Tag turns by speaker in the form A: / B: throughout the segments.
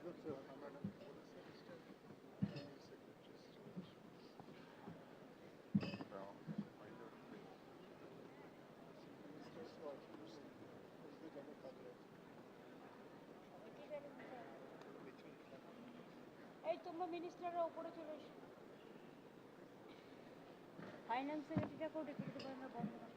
A: এই তোমরা মিনিস্টাররা উপরে চলে এসো ফাইন্যান্স সেক্রেটারিটা করে ডেকে দিতে পারেন না বন্ধ করে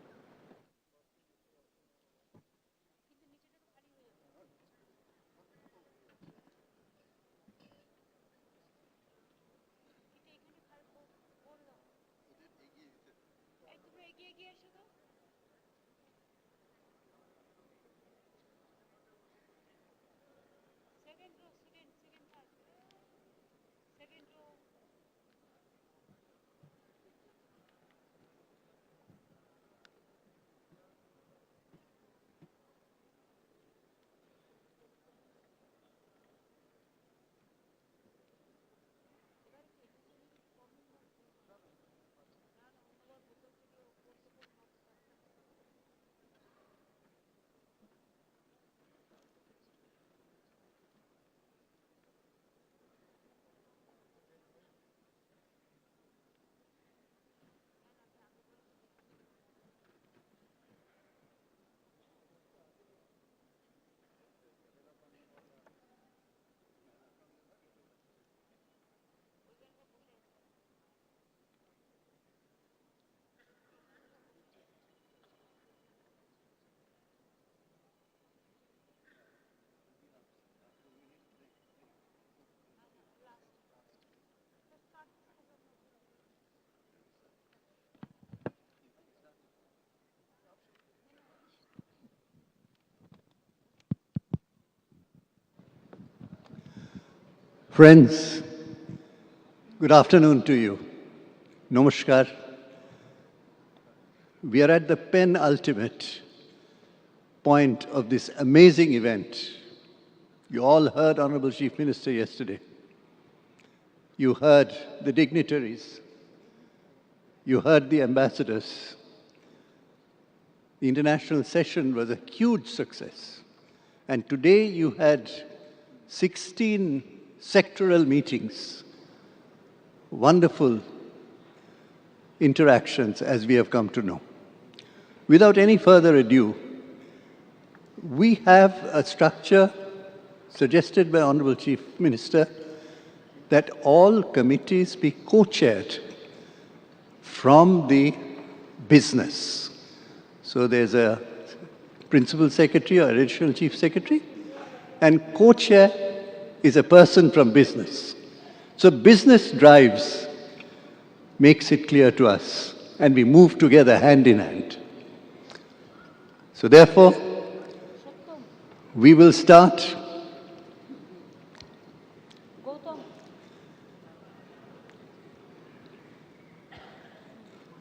B: Friends, good afternoon to you. Namaskar. We are at the penultimate point of this amazing event. You all heard Honorable Chief Minister yesterday. You heard the dignitaries. You heard the ambassadors. The international session was a huge success. And today you had 16 sectoral meetings, wonderful interactions as we have come to know. Without any further ado, we have a structure suggested by Honorable Chief Minister that all committees be co-chaired from the business. So there's a Principal Secretary or Additional Chief Secretary, and co-chair is a person from business. So business drives makes it clear to us, and we move together hand in hand. So therefore, we will start.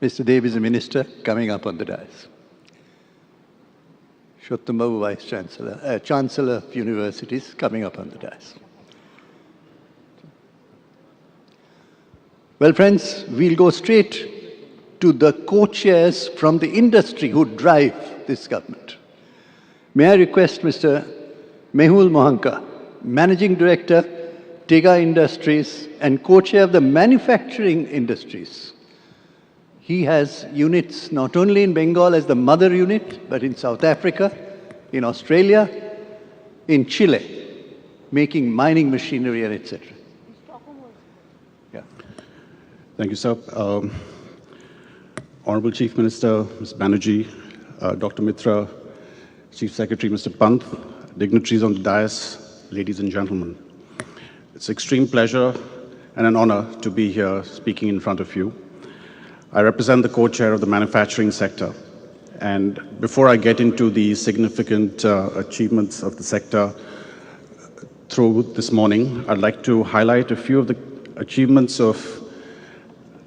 B: Mr. Dev is a minister coming up on the dais. Shottam Babu, Vice Chancellor, Chancellor of Universities, coming up on the dais. Well, friends, we'll go straight to the co-chairs from the industry who drive this government. May I request Mr. Mehul Mohanka, Managing Director, Tega Industries, and co-chair of the manufacturing industries. He has units not only in Bengal as the mother unit, but in South Africa, in Australia, in Chile, making mining machinery and etc. Yeah.
C: Thank you, sir. Honorable Chief Minister, Ms. Banerjee, Dr. Mitra, Chief Secretary, Mr. Pant, dignitaries on the dais, ladies and gentlemen. It's an extreme pleasure and an honor to be here speaking in front of you. I represent the co-chair of the manufacturing sector. And before I get into the significant achievements of the sector through this morning, I'd like to highlight a few of the achievements of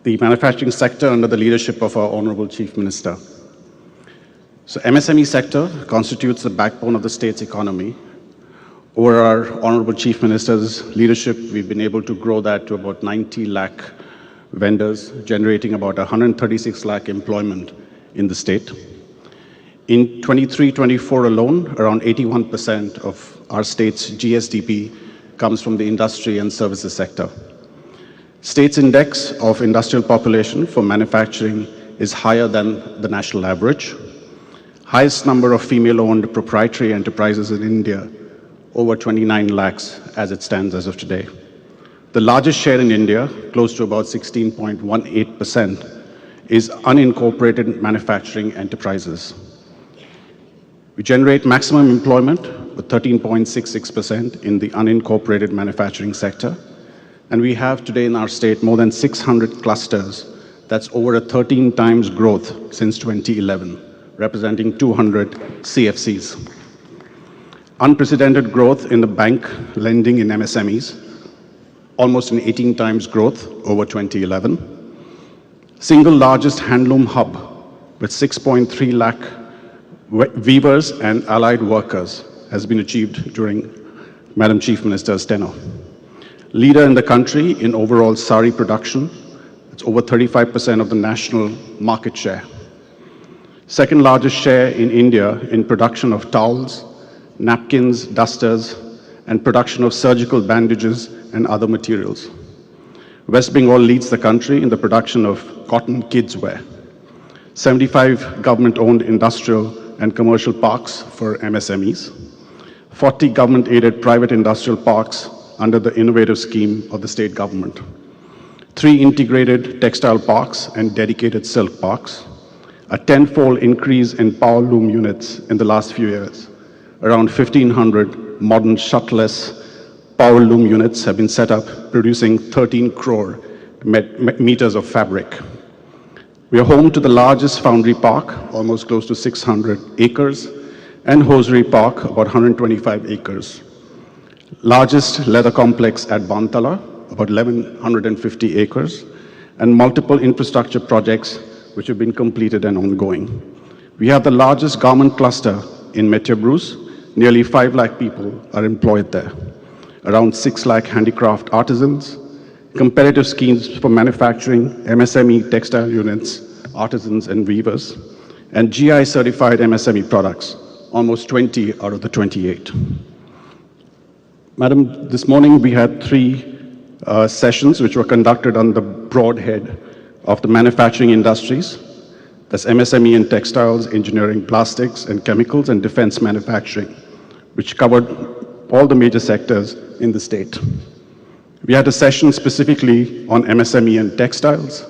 C: the manufacturing sector under the leadership of our Honorable Chief Minister. So MSME sector constitutes the backbone of the state's economy. Over our Honorable Chief Minister's leadership, we've been able to grow that to about 90 lakh vendors, generating about 136 lakh employment in the state. In 23-24 alone, around 81% of our state's GSDP comes from the industry and services sector. State's index of industrial population for manufacturing is higher than the national average. Highest number of female-owned proprietary enterprises in India, over 29 lakhs as it stands as of today. The largest share in India, close to about 16.18%, is unincorporated manufacturing enterprises. We generate maximum employment with 13.66% in the unincorporated manufacturing sector. And we have today in our state more than 600 clusters. That's over a 13 times growth since 2011, representing 200 CFCs. Unprecedented growth in the bank lending in MSMEs, almost an 18 times growth over 2011. Single largest handloom hub with 6.3 lakh weavers and allied workers has been achieved during Madam Chief Minister's tenure. Leader in the country in overall sari production, it's over 35% of the national market share. Second largest share in India in production of towels, napkins, dusters, and production of surgical bandages and other materials. West Bengal leads the country in the production of cotton kids wear. 75 government-owned industrial and commercial parks for MSMEs. 40 government-aided private industrial parks under the innovative scheme of the state government. 3 integrated textile parks and dedicated silk parks. A 10-fold increase in power loom units in the last few years. Around 1,500 modern shuttless power loom units have been set up, producing 13 crore meters of fabric. We are home to the largest foundry park, almost close to 600 acres, and hosiery park, about 125 acres. Largest leather complex at Bantala, about 1,150 acres, and multiple infrastructure projects which have been completed and ongoing. We have the largest garment cluster in Metro Bruce. Nearly 5 lakh people are employed there. Around 6 lakh handicraft artisans, competitive schemes for manufacturing, MSME textile units, artisans and weavers, and GI certified MSME products, almost 20 out of the 28. Madam, this morning we had 3 sessions which were conducted on the broad head of the manufacturing industries. That's MSME in textiles, engineering, plastics and chemicals, and defense manufacturing, which covered all the major sectors in the state. We had a session specifically on MSME and textiles,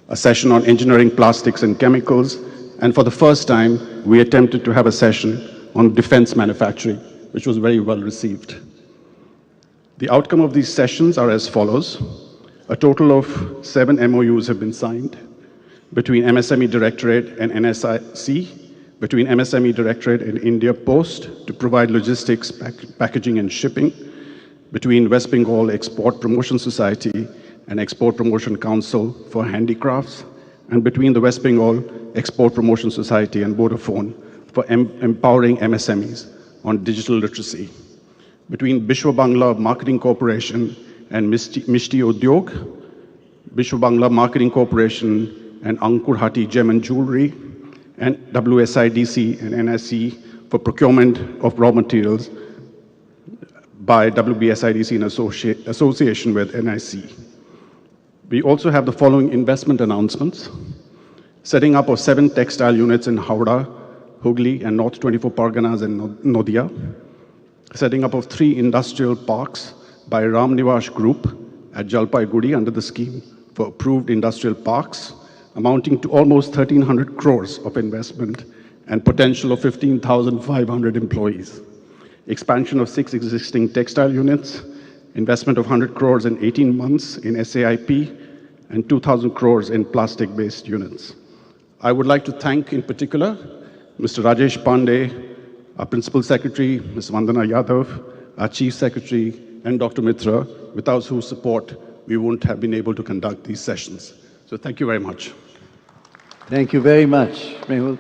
C: a session on engineering, plastics and chemicals, and for the first time, we attempted to have a session on defense manufacturing, which was very well received. The outcome of these sessions are as follows. A total of 7 MOUs have been signed between MSME Directorate and NSIC, between MSME Directorate and India Post to provide logistics, packaging and shipping, between West Bengal Export Promotion Society and Export Promotion Council for handicrafts, and between the West Bengal Export Promotion Society and Vodafone for empowering MSMEs on digital literacy, between Bishwa Bangla Marketing Corporation and Mishti Udyog, Bishwa Bangla Marketing Corporation and Ankur Hati Gem and Jewelry, and WSIDC and NSC for procurement of raw materials by WBSIDC in association with NIC. We also have the following investment announcements. Setting up of 7 textile units in Howrah, Hooghly, and North 24 Parganas and Nodia. Setting up of 3 industrial parks by Ramnivash Group at Jalpaiguri under the scheme for approved industrial parks, amounting to almost 1,300 crores of investment and potential of 15,500 employees. Expansion of 6 existing textile units, investment of 100 crores in 18 months in SAIP, and 2,000 crores in plastic-based units. I would like to thank in particular Mr. Rajesh Pandey, our Principal Secretary, Ms. Vandana Yadav, our Chief Secretary, and Dr. Mitra, without whose support we wouldn't have been able to conduct these sessions. So thank you very much.
B: Thank you very much, Mehul.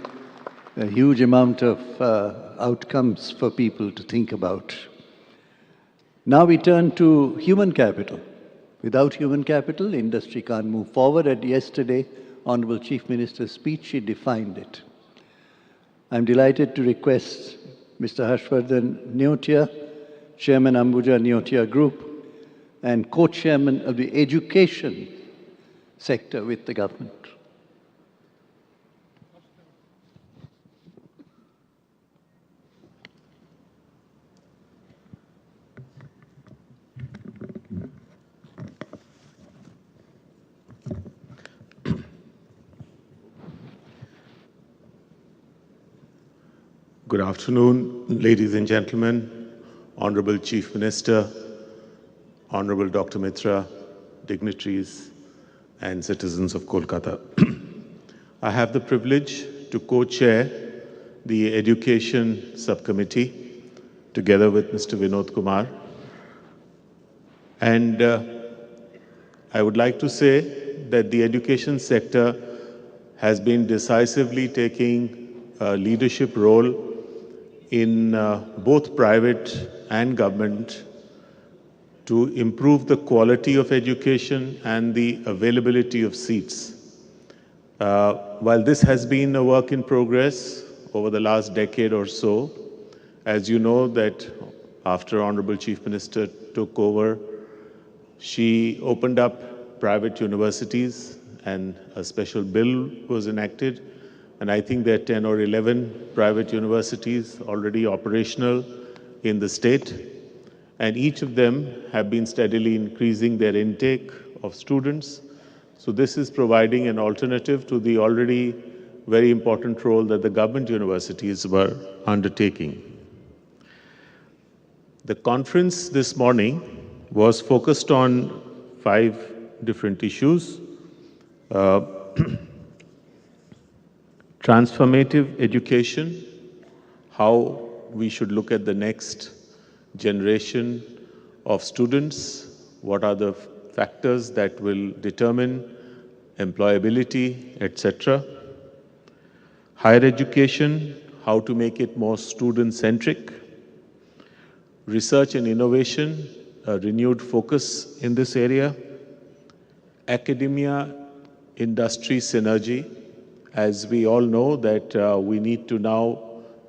B: A huge amount of outcomes for people to think about. Now we turn to human capital. Without human capital, industry can't move forward. At yesterday, Honorable Chief Minister's speech, she defined it. I'm delighted to request Mr. Harshvardhan Neotia, Chairman Ambuja Neotia Group, and co-chairman of the education sector with the government.
D: Good afternoon, ladies and gentlemen, Honorable Chief Minister, Honorable Dr. Mitra, dignitaries, and citizens of Kolkata. I have the privilege to co-chair the Education Subcommittee together with Mr. Vinod Kumar. And I would like to say that the education sector has been decisively taking a leadership role in both private and government to improve the quality of education and the availability of seats. While this has been a work in progress over the last decade or so, as you know that after Honorable Chief Minister took over, she opened up private universities and a special bill was enacted. And I think there are 10 or 11 private universities already operational in the state. And each of them have been steadily increasing their intake of students. So this is providing an alternative to the already very important role that the government universities were undertaking. The conference this morning was focused on 5 different issues. Transformative education, how we should look at the next generation of students, what are the factors that will determine employability, etc. Higher education, how to make it more student-centric. Research and innovation, a renewed focus in this area. Academia-industry synergy. As we all know that we need to now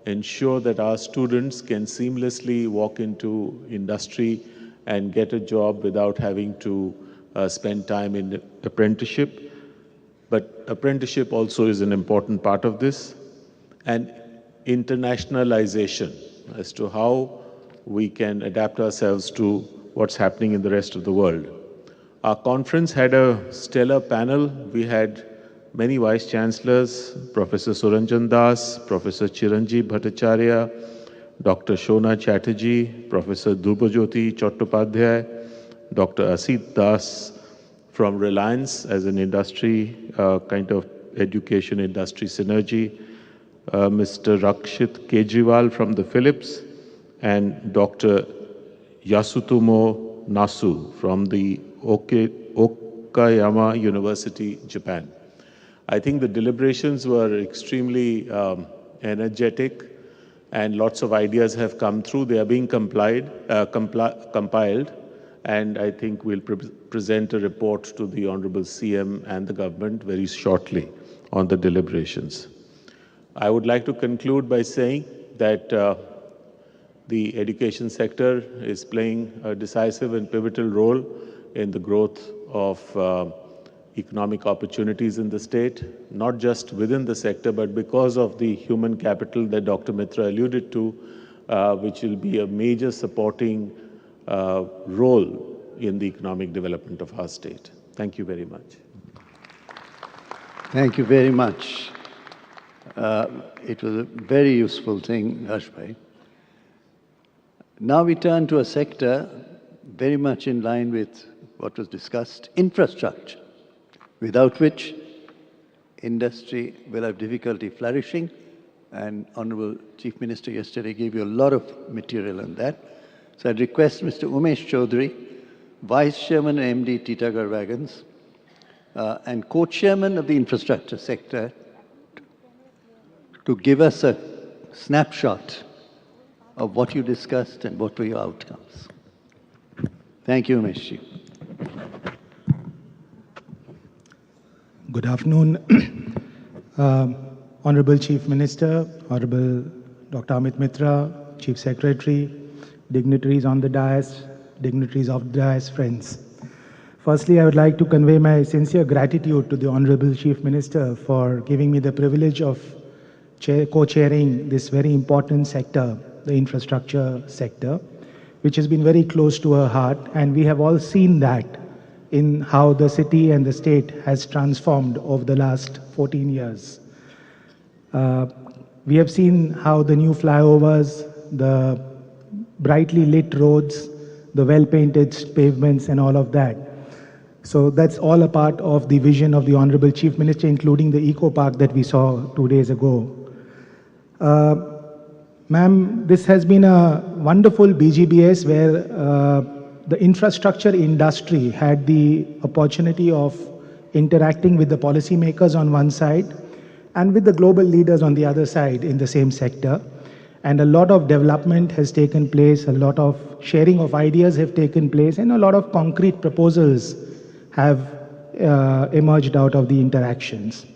D: ensure that our students can seamlessly walk into industry and get a job without having to spend time in apprenticeship. But apprenticeship also is an important part of this. And internationalization as to how we can adapt ourselves to what's happening in the rest of the world. Our conference had a stellar panel. We had many Vice Chancellors, Professor Suranjan Das, Professor Chiranjeev Bhattacharya, Dr. Shona Chatterjee, Professor Dhubajyoti Chattopadhyay, Dr. Asit Das from Reliance as an industry, kind of education industry synergy, Mr. Rakshit Kejriwal from the Philips, and Dr. Yasutomo Nasu from the Okayama University, Japan. I think the deliberations were extremely energetic and lots of ideas have come through. They are being compiled, and I think we'll present a report to the Honorable CM and the government very shortly on the deliberations. I would like to conclude by saying that the education sector is playing a decisive and pivotal role in the growth of economic opportunities in the state, not just within the sector, but because of the human capital that Dr. Mitra alluded to, which will be a major supporting role in the economic development of our state. Thank you very much.
B: Thank you very much. It was a very useful thing, Harshbhai. Now we turn to a sector very much in line with what was discussed, infrastructure, without which industry will have difficulty flourishing. And Honorable Chief Minister yesterday gave you a lot of material on that. So I'd request Mr. Umesh Chaudhary, Vice Chairman and MD Titagarh Wagons, and Co-Chairman of the infrastructure sector, to give us a snapshot of what you discussed and what were your outcomes. Thank you, Umeshji.
E: Good afternoon, Honorable Chief Minister, Honorable Dr. Amit Mitra, Chief Secretary, dignitaries on the dais, dignitaries of the dais, friends. Firstly, I would like to convey my sincere gratitude to the Honorable Chief Minister for giving me the privilege of co-chairing this very important sector, the infrastructure sector, which has been very close to her heart. And we have all seen that in how the city and the state has transformed over the last 14 years. We have seen how the new flyovers, the brightly lit roads, the well-painted pavements and all of that. So that's all a part of the vision of the Honorable Chief Minister, including the Eco Park that we saw 2 days ago. Ma'am, this has been a wonderful BGBS where the infrastructure industry had the opportunity of interacting with the policymakers on one side and with the global leaders on the other side in the same sector. And a lot of development has taken place, a lot of sharing of ideas have taken place, and a lot of concrete proposals have emerged out of the interactions.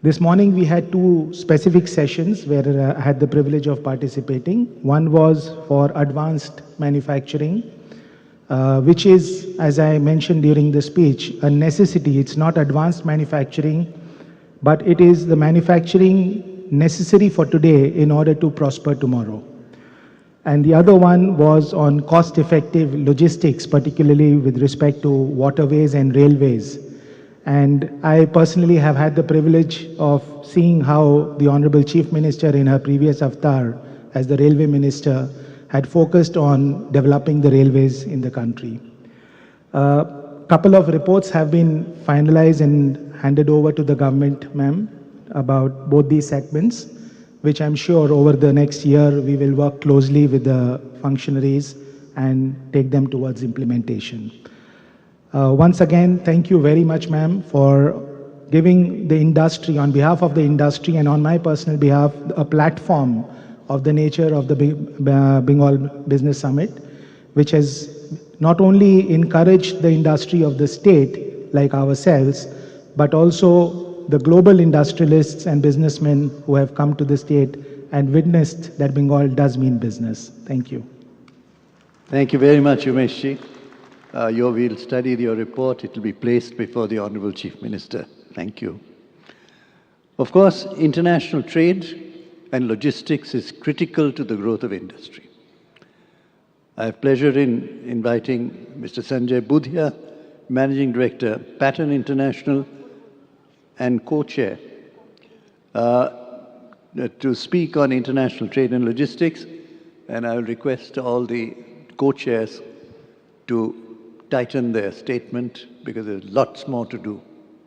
E: This morning we had two specific sessions where I had the privilege of participating. One was for advanced manufacturing, which is, as I mentioned during the speech, a necessity. It's not advanced manufacturing, but it is the manufacturing necessary for today in order to prosper tomorrow. And the other one was on cost-effective logistics, particularly with respect to waterways and railways. And I personally have had the privilege of seeing how the Honorable Chief Minister in her previous avatar as the Railway Minister had focused on developing the railways in the country. A couple of reports have been finalized and handed over to the government, ma'am, about both these segments, which I'm sure over the next year we will work closely with the functionaries and take them towards implementation. Once again, thank you very much, ma'am, for giving the industry, on behalf of the industry and on my personal behalf, a platform of the nature of the Bengal Business Summit, which has not only encouraged the industry of the state, like ourselves, but also the global industrialists and businessmen who have come to the state and witnessed that Bengal does mean business. Thank you.
B: Thank you very much, Umeshji. We'll study your report. It will be placed before the Honorable Chief Minister. Thank you. Of course, international trade and logistics is critical to the growth of industry. I have pleasure in inviting Mr. Sanjay Budhia, Managing Director, Pattern International, and co-chair, to speak on international trade and logistics, and I will request all the co-chairs to tighten their statement because there's lots more to do.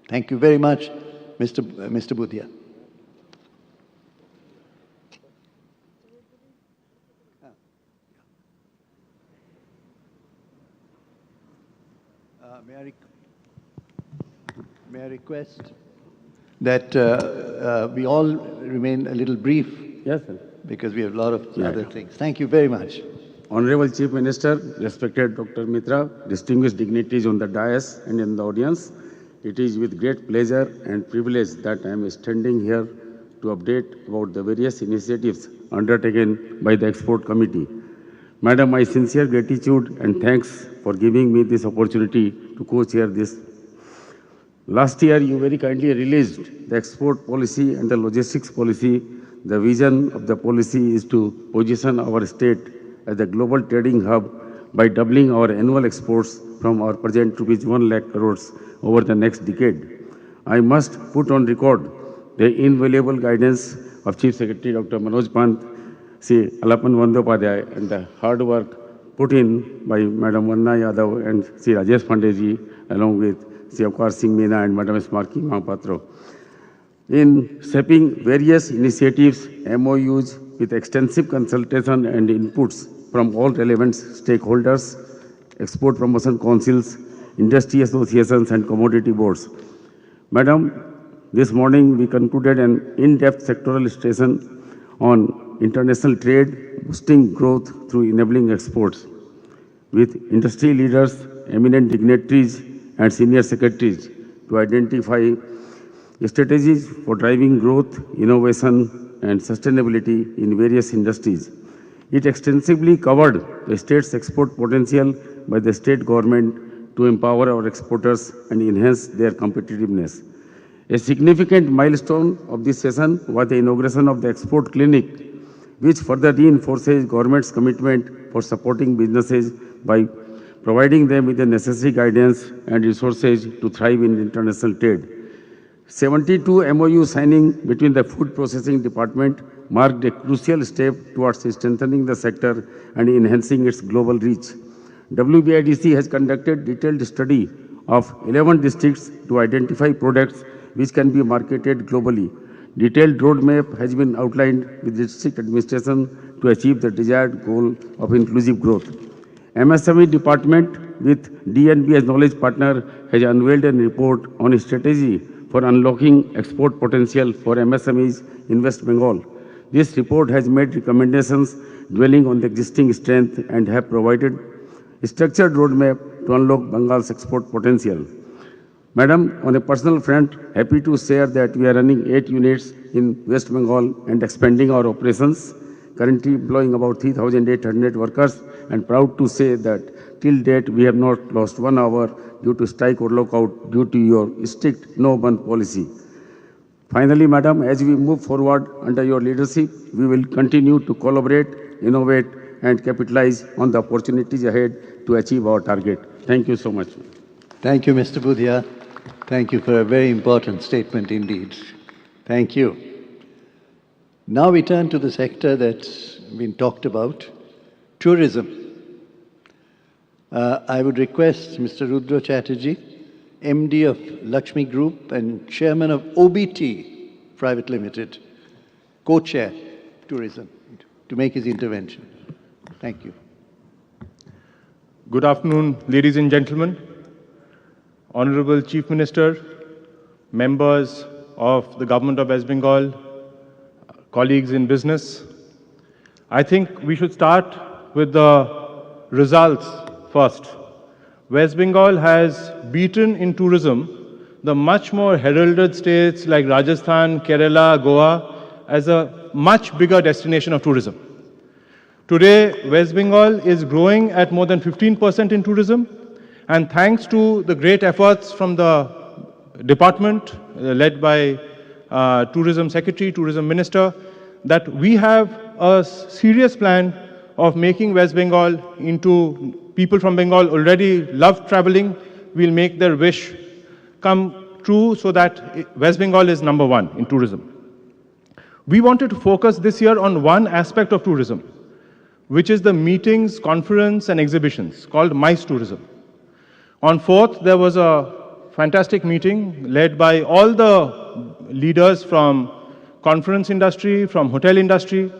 B: Thank you very much, Mr. Budhia. May I request that we all remain a little brief?
F: Yes, sir.
B: Because we have a lot of other things. Thank you very much.
F: Honorable Chief Minister, respected Dr. Mitra, distinguished dignitaries on the dais and in the audience, it is with great pleasure and privilege that I am standing here to update about the various initiatives undertaken by the Export Committee. Madam, my sincere gratitude and thanks for giving me this opportunity to co-chair this. Last year, you very kindly released the export policy and the logistics policy. The vision of the policy is to position our state as a global trading hub by doubling our annual exports from our present rupees 1 lakh crores over the next decade. I must put on record the invaluable guidance of Chief Secretary Dr. Manoj Pant, Sri Alapan Bandyopadhyay, and the hard work put in by Madam Vanna Yadav and Sri Rajesh Pandeji, along with Sri Avkar Singh Meena and Madam Smarki Mahapatro. In shaping various initiatives, MOUs with extensive consultation and inputs from all relevant stakeholders, export promotion councils, industry associations and commodity boards. Madam, this morning we concluded an in-depth sectoral session on international trade, boosting growth through enabling exports, with industry leaders, eminent dignitaries and senior secretaries to identify strategies for driving growth, innovation and sustainability in various industries. It extensively covered the state's export potential by the state government to empower our exporters and enhance their competitiveness. A significant milestone of this session was the inauguration of the export clinic, which further reinforces government's commitment for supporting businesses by providing them with the necessary guidance and resources to thrive in international trade. 72 MOU signing between the Food Processing Department marked a crucial step towards strengthening the sector and enhancing its global reach. WBIDC has conducted detailed study of 11 districts to identify products which can be marketed globally. Detailed roadmap has been outlined with district administration to achieve the desired goal of inclusive growth. MSME department with DNB as knowledge partner has unveiled a report on a strategy for unlocking export potential for MSMEs in West Bengal. This report has made recommendations dwelling on the existing strength and have provided a structured roadmap to unlock Bengal's export potential. Madam, on a personal front, happy to share that we are running 8 units in West Bengal and expanding our operations, currently employing about 3,800 workers, and proud to say that till date we have not lost 1 hour due to strike or lockout due to your strict no-band policy. Finally, Madam, as we move forward under your leadership, we will continue to collaborate, innovate, and capitalize on the opportunities ahead to achieve our target. Thank you so much.
B: Thank you, Mr. Budhia. Thank you for a very important statement indeed. Thank you. Now we turn to the sector that's been talked about, tourism. I would request Mr. Rudra Chatterjee, MD of Lakshmi Group and Chairman of OBT Private Limited, Co-Chair Tourism, to make his intervention. Thank you.
G: Good afternoon, ladies and gentlemen. Honorable Chief Minister, members of the Government of West Bengal, colleagues in business. I think we should start with the results first. West Bengal has beaten in tourism the much more heralded states like Rajasthan, Kerala, Goa as a much bigger destination of tourism. Today, West Bengal is growing at more than 15% in tourism, and thanks to the great efforts from the department led by Tourism Secretary, Tourism Minister, that we have a serious plan of making West Bengal into, people from Bengal already love traveling. We'll make their wish come true so that West Bengal is number one in tourism. We wanted to focus this year on one aspect of tourism, which is the meetings, conference and exhibitions called MICE Tourism. On 4th, there was a fantastic meeting led by all the leaders from conference industry, from hotel industry,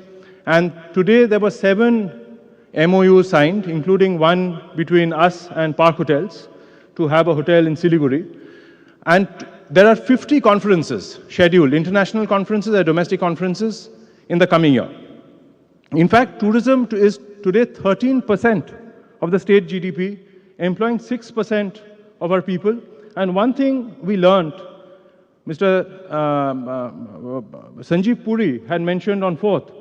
G: and today there were 7 MOUs signed, including one between us and Park Hotels to have a hotel in Siliguri. And there are 50 conferences scheduled, international conferences and domestic conferences in the coming year. In fact, tourism is today 13% of the state GDP, employing 6% of our people. And one thing we learned, Mr. Sanjeev Puri had mentioned on 4th,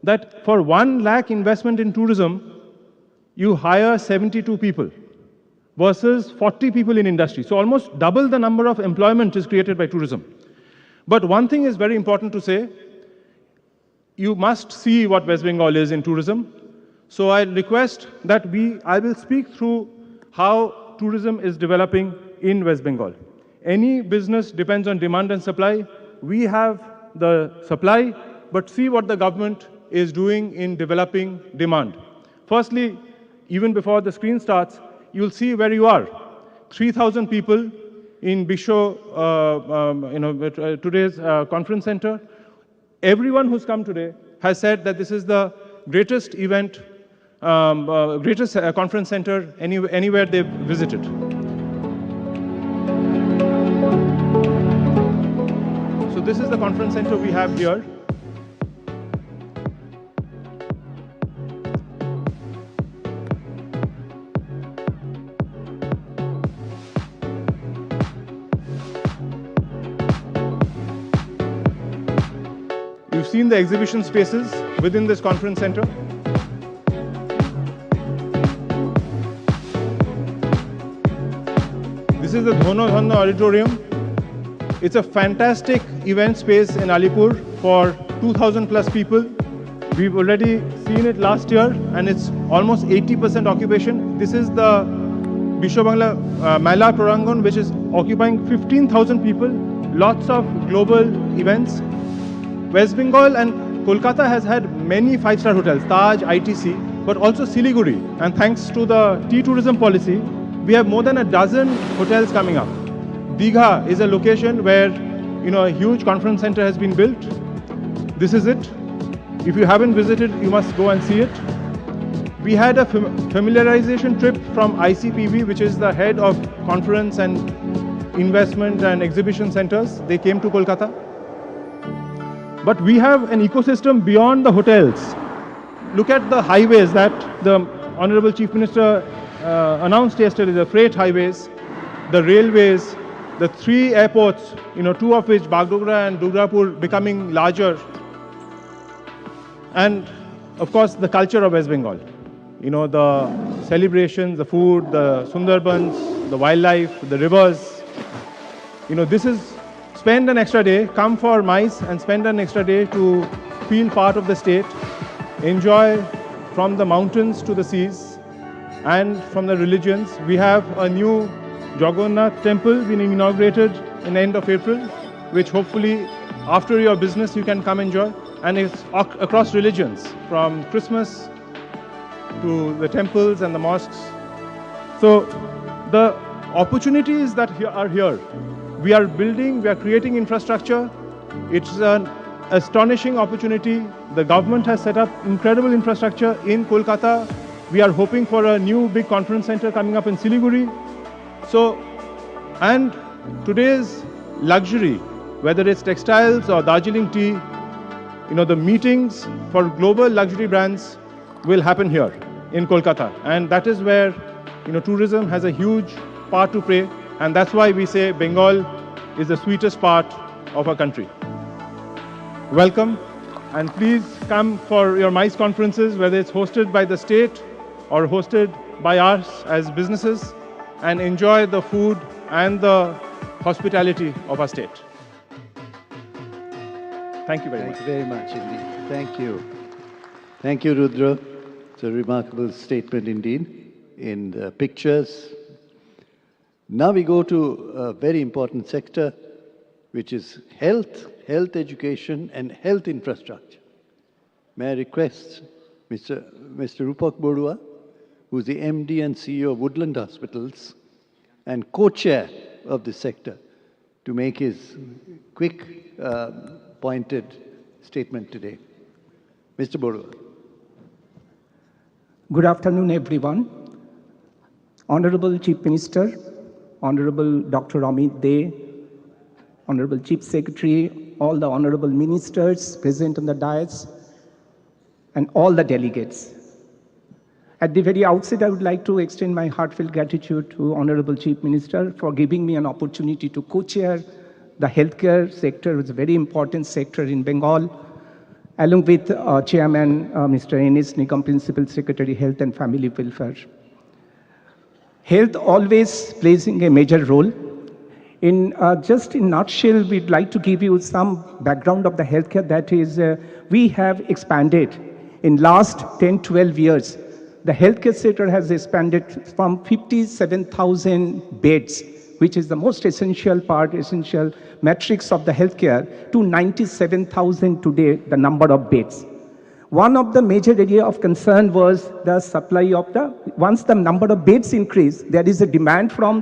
G: that for 1 lakh investment in tourism, you hire 72 people versus 40 people in industry. So almost double the number of employment is created by tourism. But one thing is very important to say, you must see what West Bengal is in tourism. So I request that I will speak through how tourism is developing in West Bengal. Any business depends on demand and supply. We have the supply, but see what the government is doing in developing demand. Firstly, even before the screen starts, you'll see where you are. 3,000 people in Bisho, today's conference center. Everyone who's come today has said that this is the greatest event, greatest conference center anywhere they've visited. So this is the conference center we have here. You've seen the exhibition spaces within this conference center. This is the Dhono Dhanna Auditorium. It's a fantastic event space in Alipur for 2,000 plus people. We've already seen it last year and it's almost 80% occupation. This is the Bishwa Bangla Mela Prarangan, which is occupying 15,000 people. Lots of global events. West Bengal and Kolkata has had many five-star hotels, Taj, ITC, but also Siliguri. And thanks to the tea tourism policy, we have more than a dozen hotels coming up. Digha is a location where a huge conference center has been built. This is it. If you haven't visited, you must go and see it. We had a familiarization trip from ICPB, which is the head of conference and investment and exhibition centers. They came to Kolkata. But we have an ecosystem beyond the hotels. Look at the highways that the Honorable Chief Minister announced yesterday, the freight highways, the railways, the 3 airports, 2 of which, Bagdogra and Durgapur, becoming larger. And of course, the culture of West Bengal. The celebrations, the food, the Sundarbans, the wildlife, the rivers. This is spend an extra day, come for MICE and spend an extra day to feel part of the state, enjoy from the mountains to the seas and from the religions. We have a new Jagannath temple being inaugurated in the end of April, which hopefully after your business you can come enjoy. And it's across religions, from Christmas to the temples and the mosques. So the opportunities that are here, we are building, we are creating infrastructure. It's an astonishing opportunity. The government has set up incredible infrastructure in Kolkata. We are hoping for a new big conference center coming up in Siliguri. So, and today's luxury, whether it's textiles or Darjeeling tea, the meetings for global luxury brands will happen here in Kolkata. And that is where, tourism has a huge part to play. And that's why we say Bengal is the sweetest part of our country. Welcome, and please come for your MICE conferences, whether it's hosted by the state or hosted by us as businesses, and enjoy the food and the hospitality of our state. Thank you very much.
B: Thank you very much indeed. Thank you. Thank you, Rudra. It's a remarkable statement indeed in the pictures. Now we go to a very important sector, which is health education and health infrastructure. May I request Mr. Rupak Borua, who's the MD and CEO of Woodland Hospitals and co-chair of this sector, to make his quick, pointed statement today. Mr. Borua.
H: Good afternoon, everyone. Honorable Chief Minister, Honorable Dr. Amit De, Honorable Chief Secretary, all the honorable ministers present on the dais, and all the delegates. At the very outset, I would like to extend my heartfelt gratitude to Honorable Chief Minister for giving me an opportunity to co-chair the healthcare sector, which is a very important sector in Bengal, along with Chairman Mr. N.S. Nigam, Principal Secretary, Health and Family Welfare. Health always plays a major role. Just in a nutshell, we'd like to give you some background of the healthcare. That is, we have expanded in last 10, 12 years. The healthcare sector has expanded from 57,000 beds, which is the most essential matrix of the healthcare, to 97,000 today, the number of beds. One of the major area of concern was the supply of once the number of beds increase, there is a demand from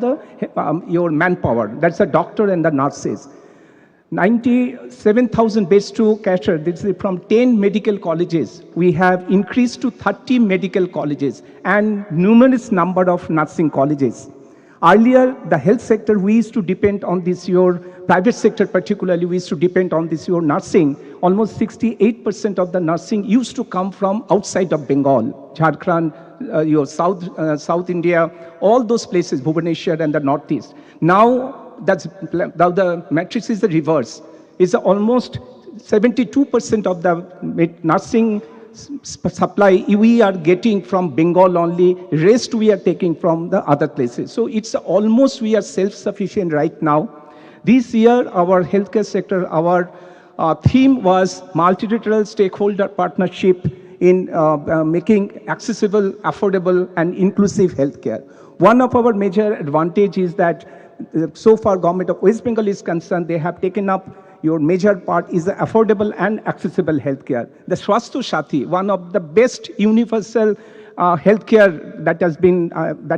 H: your manpower. That's the doctor and the nurses. 97,000 beds to cater. This is from 10 medical colleges. We have increased to 30 medical colleges and numerous number of nursing colleges. Earlier, the health sector, we used to depend on your private sector particularly, we used to depend on your nursing. Almost 68% of the nursing used to come from outside of Bengal, Jharkhand, your South India, all those places, Bhubaneswar and the Northeast. Now the matrix is the reverse. It's almost 72% of the nursing supply we are getting from Bengal only, rest we are taking from the other places. So it's almost we are self-sufficient right now. This year, our healthcare sector, our theme was multilateral stakeholder partnership in making accessible, affordable, and inclusive healthcare. One of our major advantages is that so far government of West Bengal is concerned, they have taken up your major part is the affordable and accessible healthcare. The Swasthya Sathi, one of the best universal healthcare that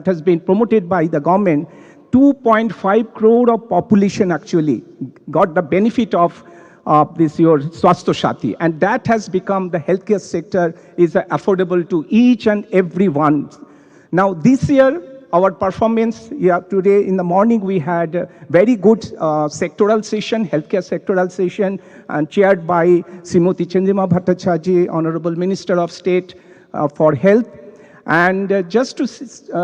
H: has been promoted by the government. 2.5 crore of population actually got the benefit of this your Swasthya Sathi, and that has become the healthcare sector is affordable to each and every one. Now this year, our performance, today in the morning we had a very good sectoral session, healthcare sectoral session, and chaired by Srimati Chandrima Bhattacharya, Honorable Minister of State for Health. And just to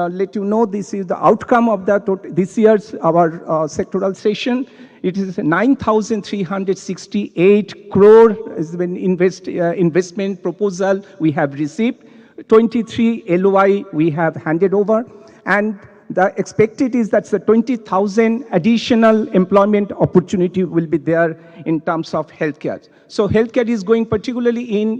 H: let you know, this is the outcome of this year's our sectoral session. It is 9,368 crore has been investment proposal we have received. 23 LOI we have handed over. And the expected is that the 20,000 additional employment opportunity will be there in terms of healthcare. So healthcare is going particularly in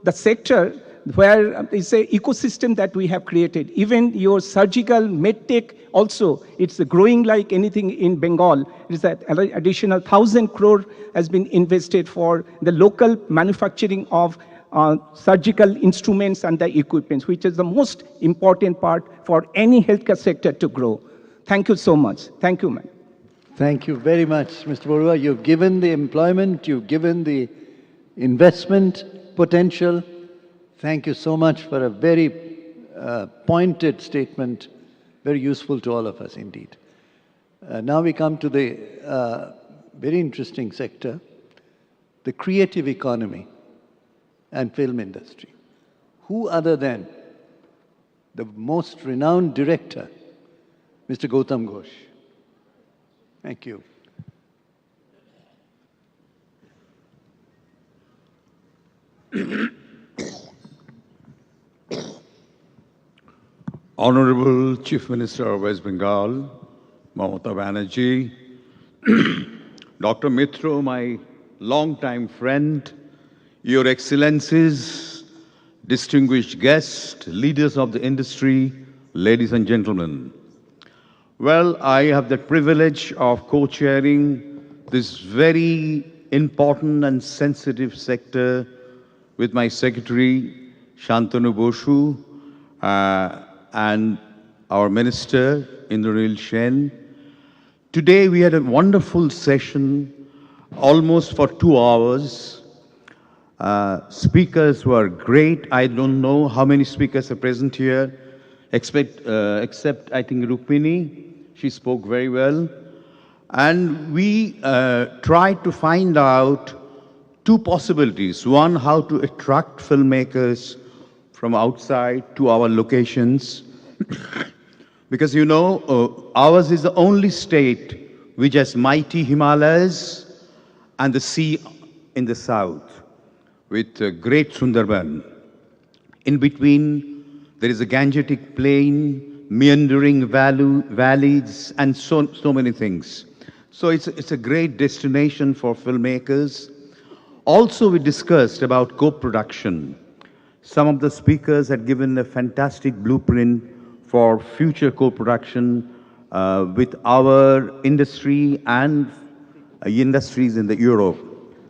H: the sector where it's an ecosystem that we have created. Even your surgical medtech also, it's growing like anything in Bengal. It is that additional 1,000 crore has been invested for the local manufacturing of surgical instruments and the equipments, which is the most important part for any healthcare sector to grow. Thank you so much. Thank you, ma'am.
B: Thank you very much, Mr. Borua. You've given the employment, you've given the investment potential. Thank you so much for a very pointed statement, very useful to all of us indeed. Now we come to the very interesting sector, the creative economy and film industry. Who other than the most renowned director, Mr. Gautam Ghosh. Thank you.
I: Honorable Chief Minister of West Bengal, Mamata Banerjee, Dr. Mitra, my longtime friend, Your Excellencies, distinguished guests, leaders of the industry, ladies and gentlemen. Well, I have the privilege of co-chairing this very important and sensitive sector with my secretary, Shantanu Boshu, and our minister, Indranil Sen. Today we had a wonderful session, almost for 2 hours. Speakers were great. I don't know how many speakers are present here, except I think Rukmini. She spoke very well. And we tried to find out two possibilities. One, how to attract filmmakers from outside to our locations. Because you know, ours is the only state which has mighty Himalayas and the sea in the south with great Sundarban. In between, there is a Gangetic plain, meandering valleys, and so many things. So it's a great destination for filmmakers. Also, we discussed about co-production. Some of the speakers had given a fantastic blueprint for future co-production with our industry and industries in the Europe.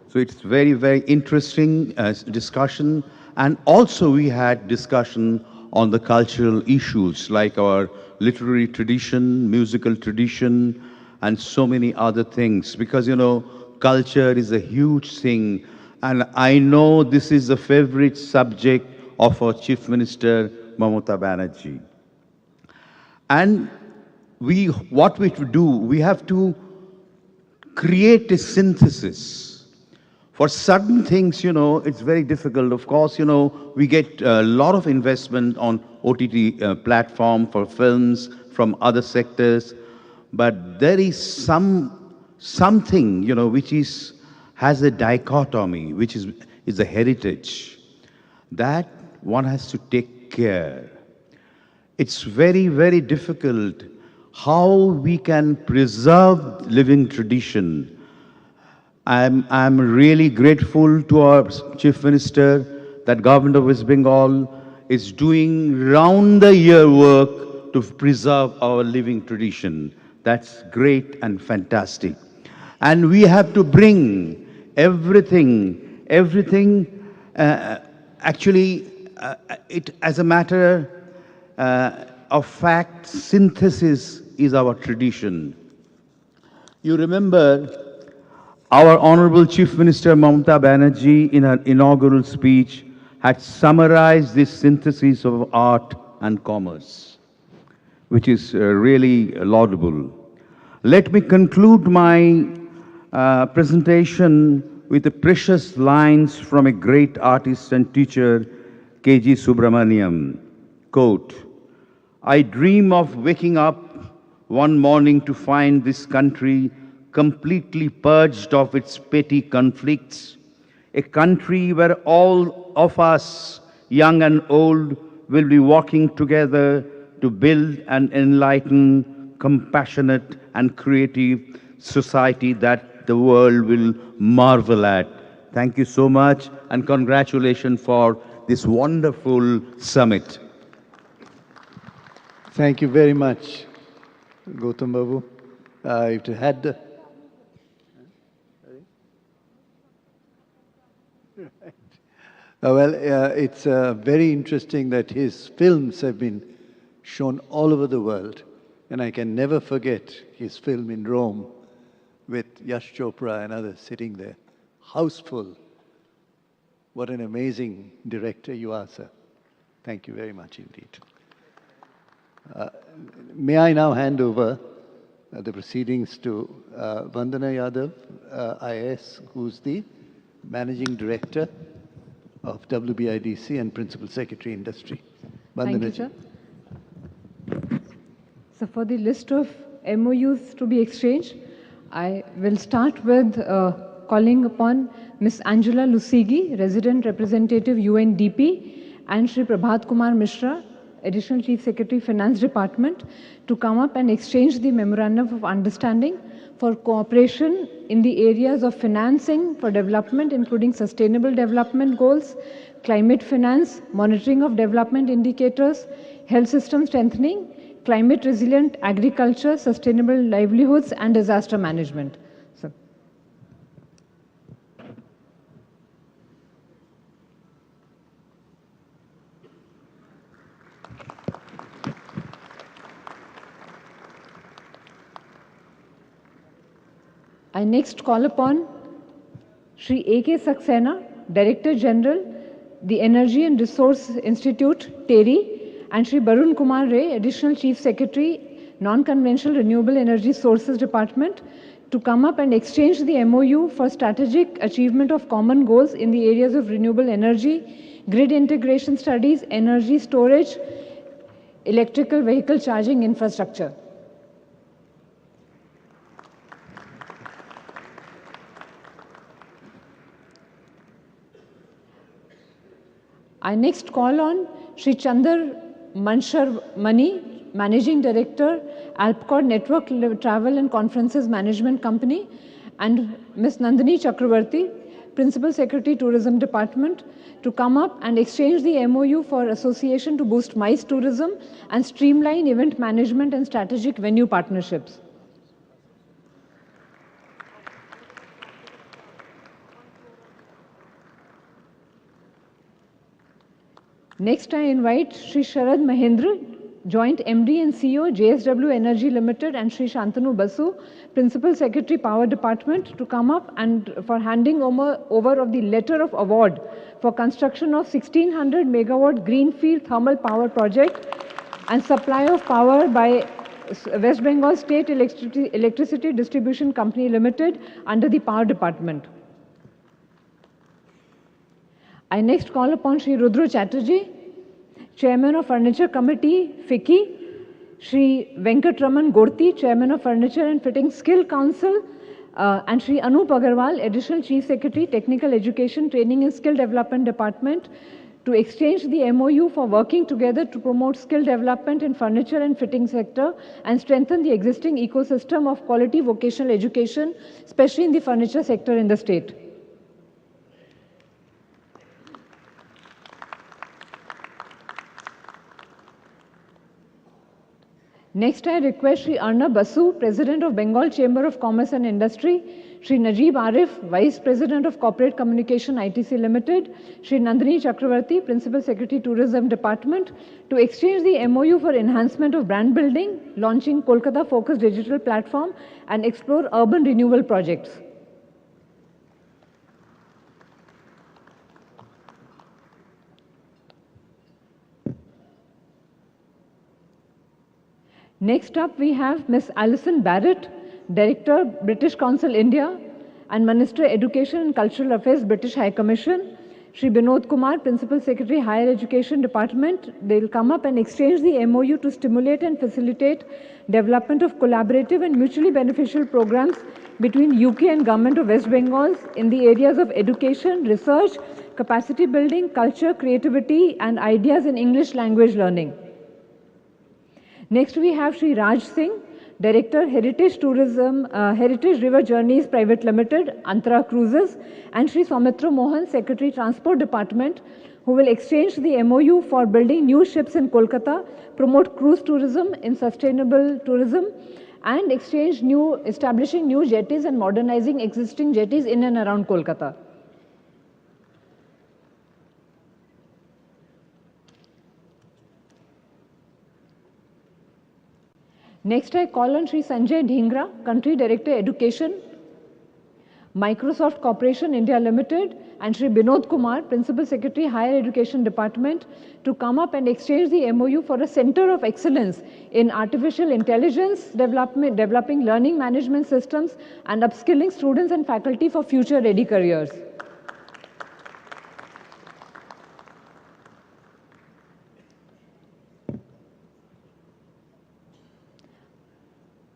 I: So it's very, very interesting discussion. And also we had discussion on the cultural issues like our literary tradition, musical tradition, and so many other things. Because, you know, culture is a huge thing. And I know this is a favorite subject of our Chief Minister, Mamata Banerjee. And what we do, we have to create a synthesis. For certain things, you know, it's very difficult. Of course, you know, we get a lot of investment on OTT platform for films from other sectors. But there is something, you know, which has a dichotomy, which is a heritage. that one has to take care. It's very, very difficult how we can preserve living tradition. I'm really grateful to our Chief Minister that Government of West Bengal is doing round-the-year work to preserve our living tradition. That's great and fantastic. And we have to bring everything, actually, it as a matter of fact, synthesis is our tradition. You remember our Honorable Chief Minister Mamata Banerjee in her inaugural speech had summarized this synthesis of art and commerce, which is really laudable. Let me conclude my presentation with the precious lines from a great artist and teacher, K.G. Subramaniam. Quote, "I dream of waking up one morning to find this country completely purged of its petty conflicts, a country where all of us, young and old, will be working together to build an enlightened, compassionate, and creative society that the world will marvel at." Thank you so much, and congratulations for this wonderful summit.
B: Thank you very much, Gautam Babu. If you had the... it's very interesting that his films have been shown all over the world. And I can never forget his film in Rome with Yash Chopra and others sitting there. House full. What an amazing director you are, sir. Thank you very much indeed. May I now hand over the proceedings to Vandana Yadav, IAS, who's the Managing Director of WBIDC and Principal Secretary Industry. Vandana.
J: Thank you, sir. So for the list of MOUs to be exchanged, I will start with calling upon Ms. Angela Lusigi, Resident Representative UNDP, and Shri Prabhat Kumar Mishra, Additional Chief Secretary Finance Department, to come up and exchange the Memorandum of Understanding for cooperation in the areas of financing for development, including sustainable development goals, climate finance, monitoring of development indicators, health system strengthening, climate resilient agriculture, sustainable livelihoods, and disaster management. So. I next call upon Shri A.K. Saxena, Director General, the Energy and Resource Institute, TERI, and Shri Barun Kumar Ray, Additional Chief Secretary, Non-Conventional Renewable Energy Sources Department, to come up and exchange the MOU for strategic achievement of common goals in the areas of renewable energy, grid integration studies, energy storage, electrical vehicle charging infrastructure. I next call on Shri Chandar Manshar Mani, Managing Director, Alpcod Network Travel and Conferences Management Company, and Ms. Nandini Chakravarti, Principal Secretary, Tourism Department, to come up and exchange the MOU for association to boost MICE tourism and streamline event management and strategic venue partnerships. Next, I invite Shri Sharad Mahendra, Joint MD and CEO, JSW Energy Limited, and Shri Shantanu Basu, Principal Secretary, Power Department, to come up and for handing over of the letter of award for construction of 1600 megawatt greenfield thermal power project and supply of power by West Bengal State Electricity Distribution Company Limited under the Power Department. I next call upon Shri Rudra Chatterjee, Chairman of Furniture Committee, FICCI, Shri Venkatraman Gorti, Chairman of Furniture and Fitting Skill Council, and Shri Anup Agarwal, Additional Chief Secretary, Technical Education, Training and Skill Development Department, to exchange the MOU for working together to promote skill development in furniture and fitting sector and strengthen the existing ecosystem of quality vocational education, especially in the furniture sector in the state. Next, I request Shri Arnab Basu, President of Bengal Chamber of Commerce and Industry, Shri Najib Arif, Vice President of Corporate Communication ITC Limited, Shri Nandini Chakravarti, Principal Secretary Tourism Department, to exchange the MOU for enhancement of brand building, launching Kolkata-focused digital platform, and explore urban renewal projects. Next up, we have Ms. Alison Barrett, Director, British Council India, and Minister, Education and Cultural Affairs, British High Commission. Shri Binod Kumar, Principal Secretary, Higher Education Department. They will come up and exchange the MOU to stimulate and facilitate development of collaborative and mutually beneficial programs between UK and Government of West Bengal in the areas of education, research, capacity building, culture, creativity, and ideas in English language learning. Next, we have Shri Raj Singh, Director, Heritage Tourism, Heritage River Journeys Private Limited, Antara Cruises, and Shri Soumitra Mohan, Secretary, Transport Department, who will exchange the MOU for building new ships in Kolkata, promote cruise tourism in sustainable tourism, and establishing new jetties and modernizing existing jetties in and around Kolkata. Next, I call on Shri Sanjay Dhingra, Country Director, Education, Microsoft Corporation India Limited, and Shri Binod Kumar, Principal Secretary, Higher Education Department, to come up and exchange the MOU for a Center of Excellence in Artificial Intelligence Development, developing learning management systems, and upskilling students and faculty for future-ready careers.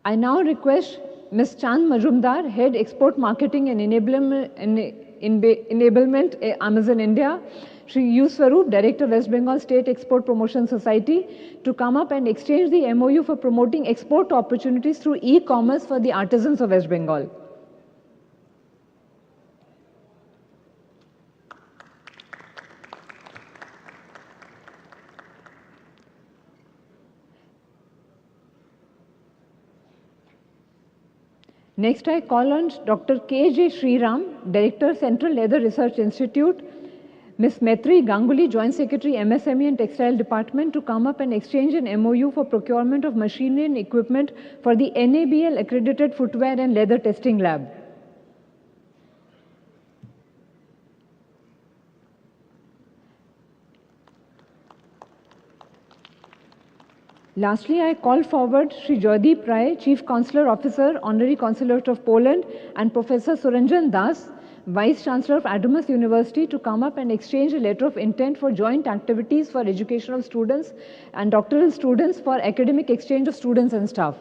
J: I now request Ms. Chand Majumdar, Head Export Marketing and Enablement Amazon India, Shri U. Swaroop, Director West Bengal State Export Promotion Society, to come up and exchange the MOU for promoting export opportunities through e-commerce for the artisans of West Bengal. Next, I call on Dr. K.J. Sriram, Director, Central Leather Research Institute, Ms. Maitri Ganguly, Joint Secretary, MSME and Textile Department, to come up and exchange an MOU for procurement of machinery and equipment for the NABL accredited footwear and leather testing lab. Lastly, I call forward Shri Joydeep Rai, Chief Consular Officer, Honorary Consulate of Poland, and Professor Suranjan Das, Vice Chancellor of Adamus University, to come up and exchange a letter of intent for joint activities for educational students and doctoral students for academic exchange of students and staff.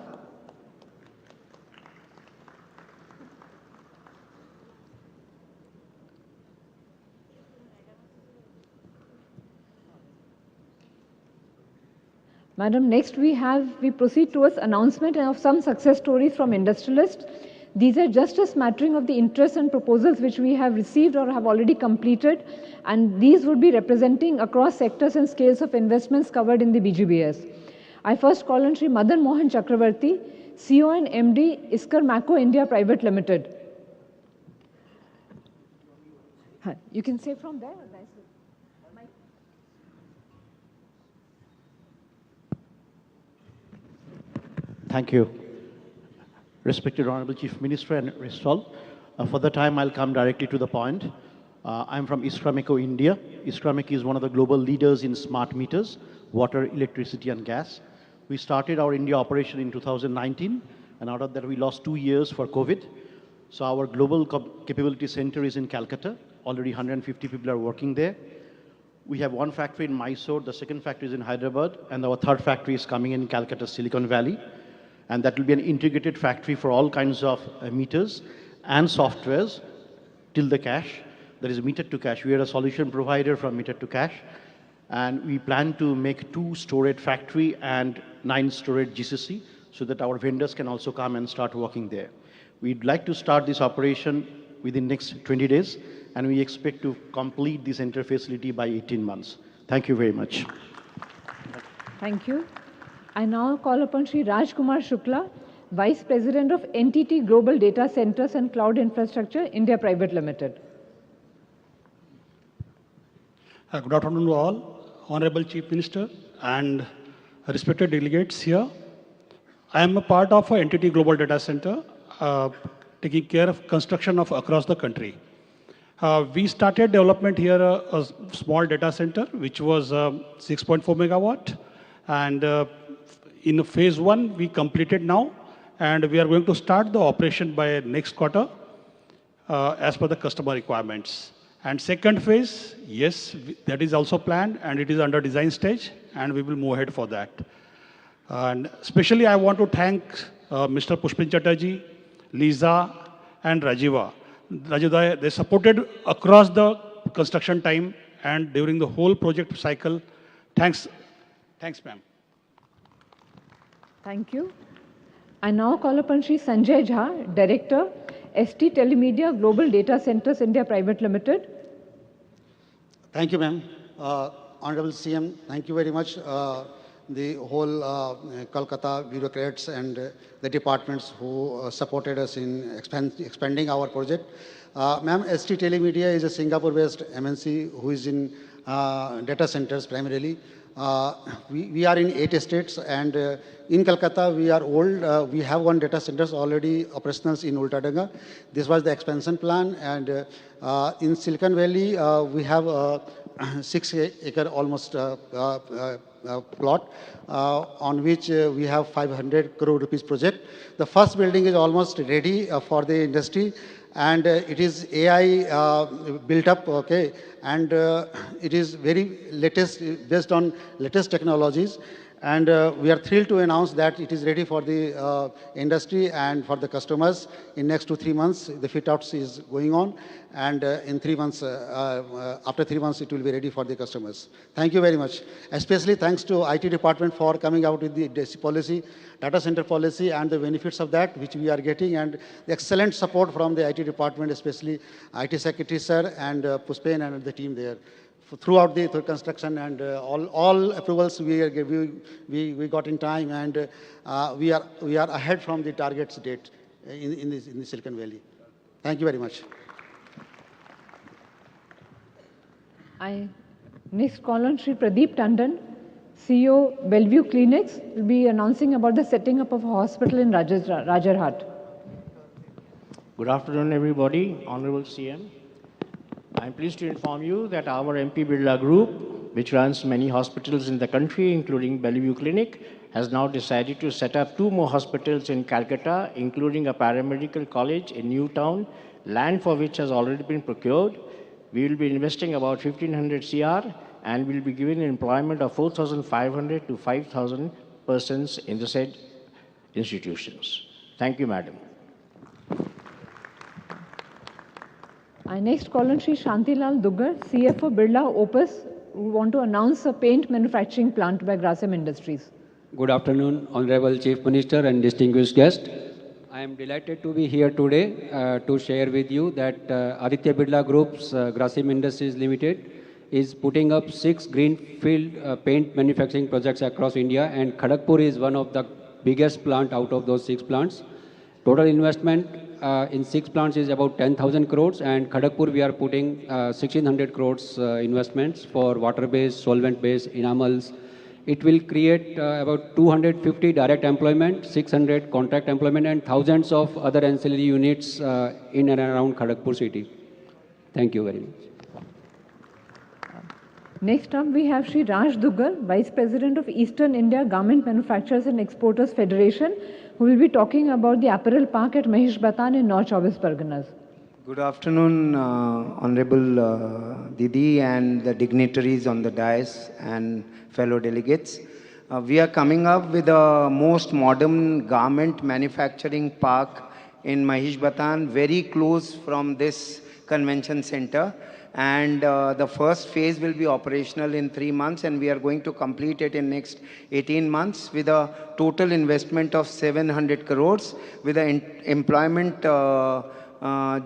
J: Madam, next we proceed towards announcement of some success stories from industrialists. These are just a smattering of the interests and proposals which we have received or have already completed, and these would be representing across sectors and scales of investments covered in the BGBS. I first call on Shri Madan Mohan Chakravarti, CEO and MD, Iskar Mako India Private Limited. You can say from there or there?
K: Thank you. Respected Honorable Chief Minister and rest all, for the time I'll come directly to the point. I'm from Iskrameco, India. Iskrameco is one of the global leaders in smart meters, water, electricity and gas. We started our India operation in 2019, and out of that we lost 2 years for COVID. So our global capability center is in Calcutta. Already 150 people are working there. We have one factory in Mysore, the second factory is in Hyderabad, and our third factory is coming in Calcutta, Silicon Valley. And that will be an integrated factory for all kinds of meters and softwares till the cash. that is meter to cash. We are a solution provider from meter to cash, and we plan to make 2 storage factory and 9 storage GCC so that our vendors can also come and start working there. We'd like to start this operation within next 20 days, and we expect to complete this entire facility by 18 months. Thank you very much.
J: Thank you. I now call upon Shri Raj Kumar Shukla, Vice President of NTT Global Data Centers and Cloud Infrastructure, India Private Limited.
L: Good afternoon to all, Honorable Chief Minister and respected delegates here. I am a part of NTT Global Data Center, taking care of construction of across the country. We started development here a small data center, which was 6.4 megawatt. And in phase 1, we completed now. And we are going to start the operation by next quarter as per the customer requirements. And second phase, yes, that is also planned and it is under design stage and we will move ahead for that. And especially I want to thank Mr. Pushpin Chatterjee, Lisa and Rajiva. Rajiva, they supported across the construction time and during the whole project cycle. Thanks, ma'am.
J: Thank you. I now call upon Shri Sanjay Jha, Director, ST Telemedia Global Data Centers India Private Limited.
M: Thank you, ma'am. Honorable CM, thank you very much. The whole Kolkata bureaucrats and the departments who supported us in expanding our project. Ma'am, ST Telemedia is a Singapore-based MNC who is in data centers primarily. We are in 8 states, and in Calcutta we are old. We have 1 data centers already operational in Ultadanga. This was the expansion plan, and in Silicon Valley we have 6 acre almost plot on which we have 500 crore rupees project. The first building is almost ready for the industry, and it is AI built up, okay, and it is very latest, based on latest technologies, and we are thrilled to announce that it is ready for the industry and for the customers. In next 2-3 months, the fit-outs is going on, and in 3 months, after 3 months, it will be ready for the customers. Thank you very much. Especially thanks to IT department for coming out with the policy, data center policy, and the benefits of that, which we are getting, and the excellent support from the IT department, especially IT Secretary Sir and Pushpen and the team there. Throughout the construction and all approvals we got in time, and we are ahead from the targets date in the Silicon Valley. Thank you very much.
J: I next call on Shri Pradeep Tandon, CEO Bellevue Clinics, will be announcing about the setting up of a hospital in Rajarhat.
N: Good afternoon, everybody. Honorable CM. I'm pleased to inform you that our MP Birla Group, which runs many hospitals in the country, including Bellevue Clinic, has now decided to set up 2 more hospitals in Calcutta, including a paramedical college in Newtown, land for which has already been procured. We will be investing about 1,500 CR and will be giving employment of 4,500 to 5,000 persons in the said institutions. Thank you, Madam.
J: I next call on Shri Shantilal Duggar, CFO Birla Opus, who want to announce a paint manufacturing plant by Grasim Industries.
O: Good afternoon, Honorable Chief Minister and distinguished guest. I am delighted to be here today to share with you that Aditya Birla Group's Grasim Industries Limited is putting up 6 greenfield paint manufacturing projects across India, and Kharagpur is one of the biggest plant out of those 6 plants. Total investment in 6 plants is about 10,000 crores, and Kharagpur we are putting 1,600 crores investments for water-based, solvent-based enamels. It will create about 250 direct employment, 600 contract employment, and thousands of other ancillary units in and around Kharagpur city. Thank you very much.
J: Next up, we have Shri Raj Duggal, Vice President of Eastern India Garment Manufacturers and Exporters Federation, who will be talking about the apparel park at Mahesh Batan in North Chauvis Parganas.
P: Good afternoon, Honorable Didi and the dignitaries on the dais and fellow delegates. We are coming up with the most modern garment manufacturing park in Mahesh Batan, very close from this Convention Center. And the first phase will be operational in 3 months, and we are going to complete it in next 18 months with a total investment of 700 crores with an employment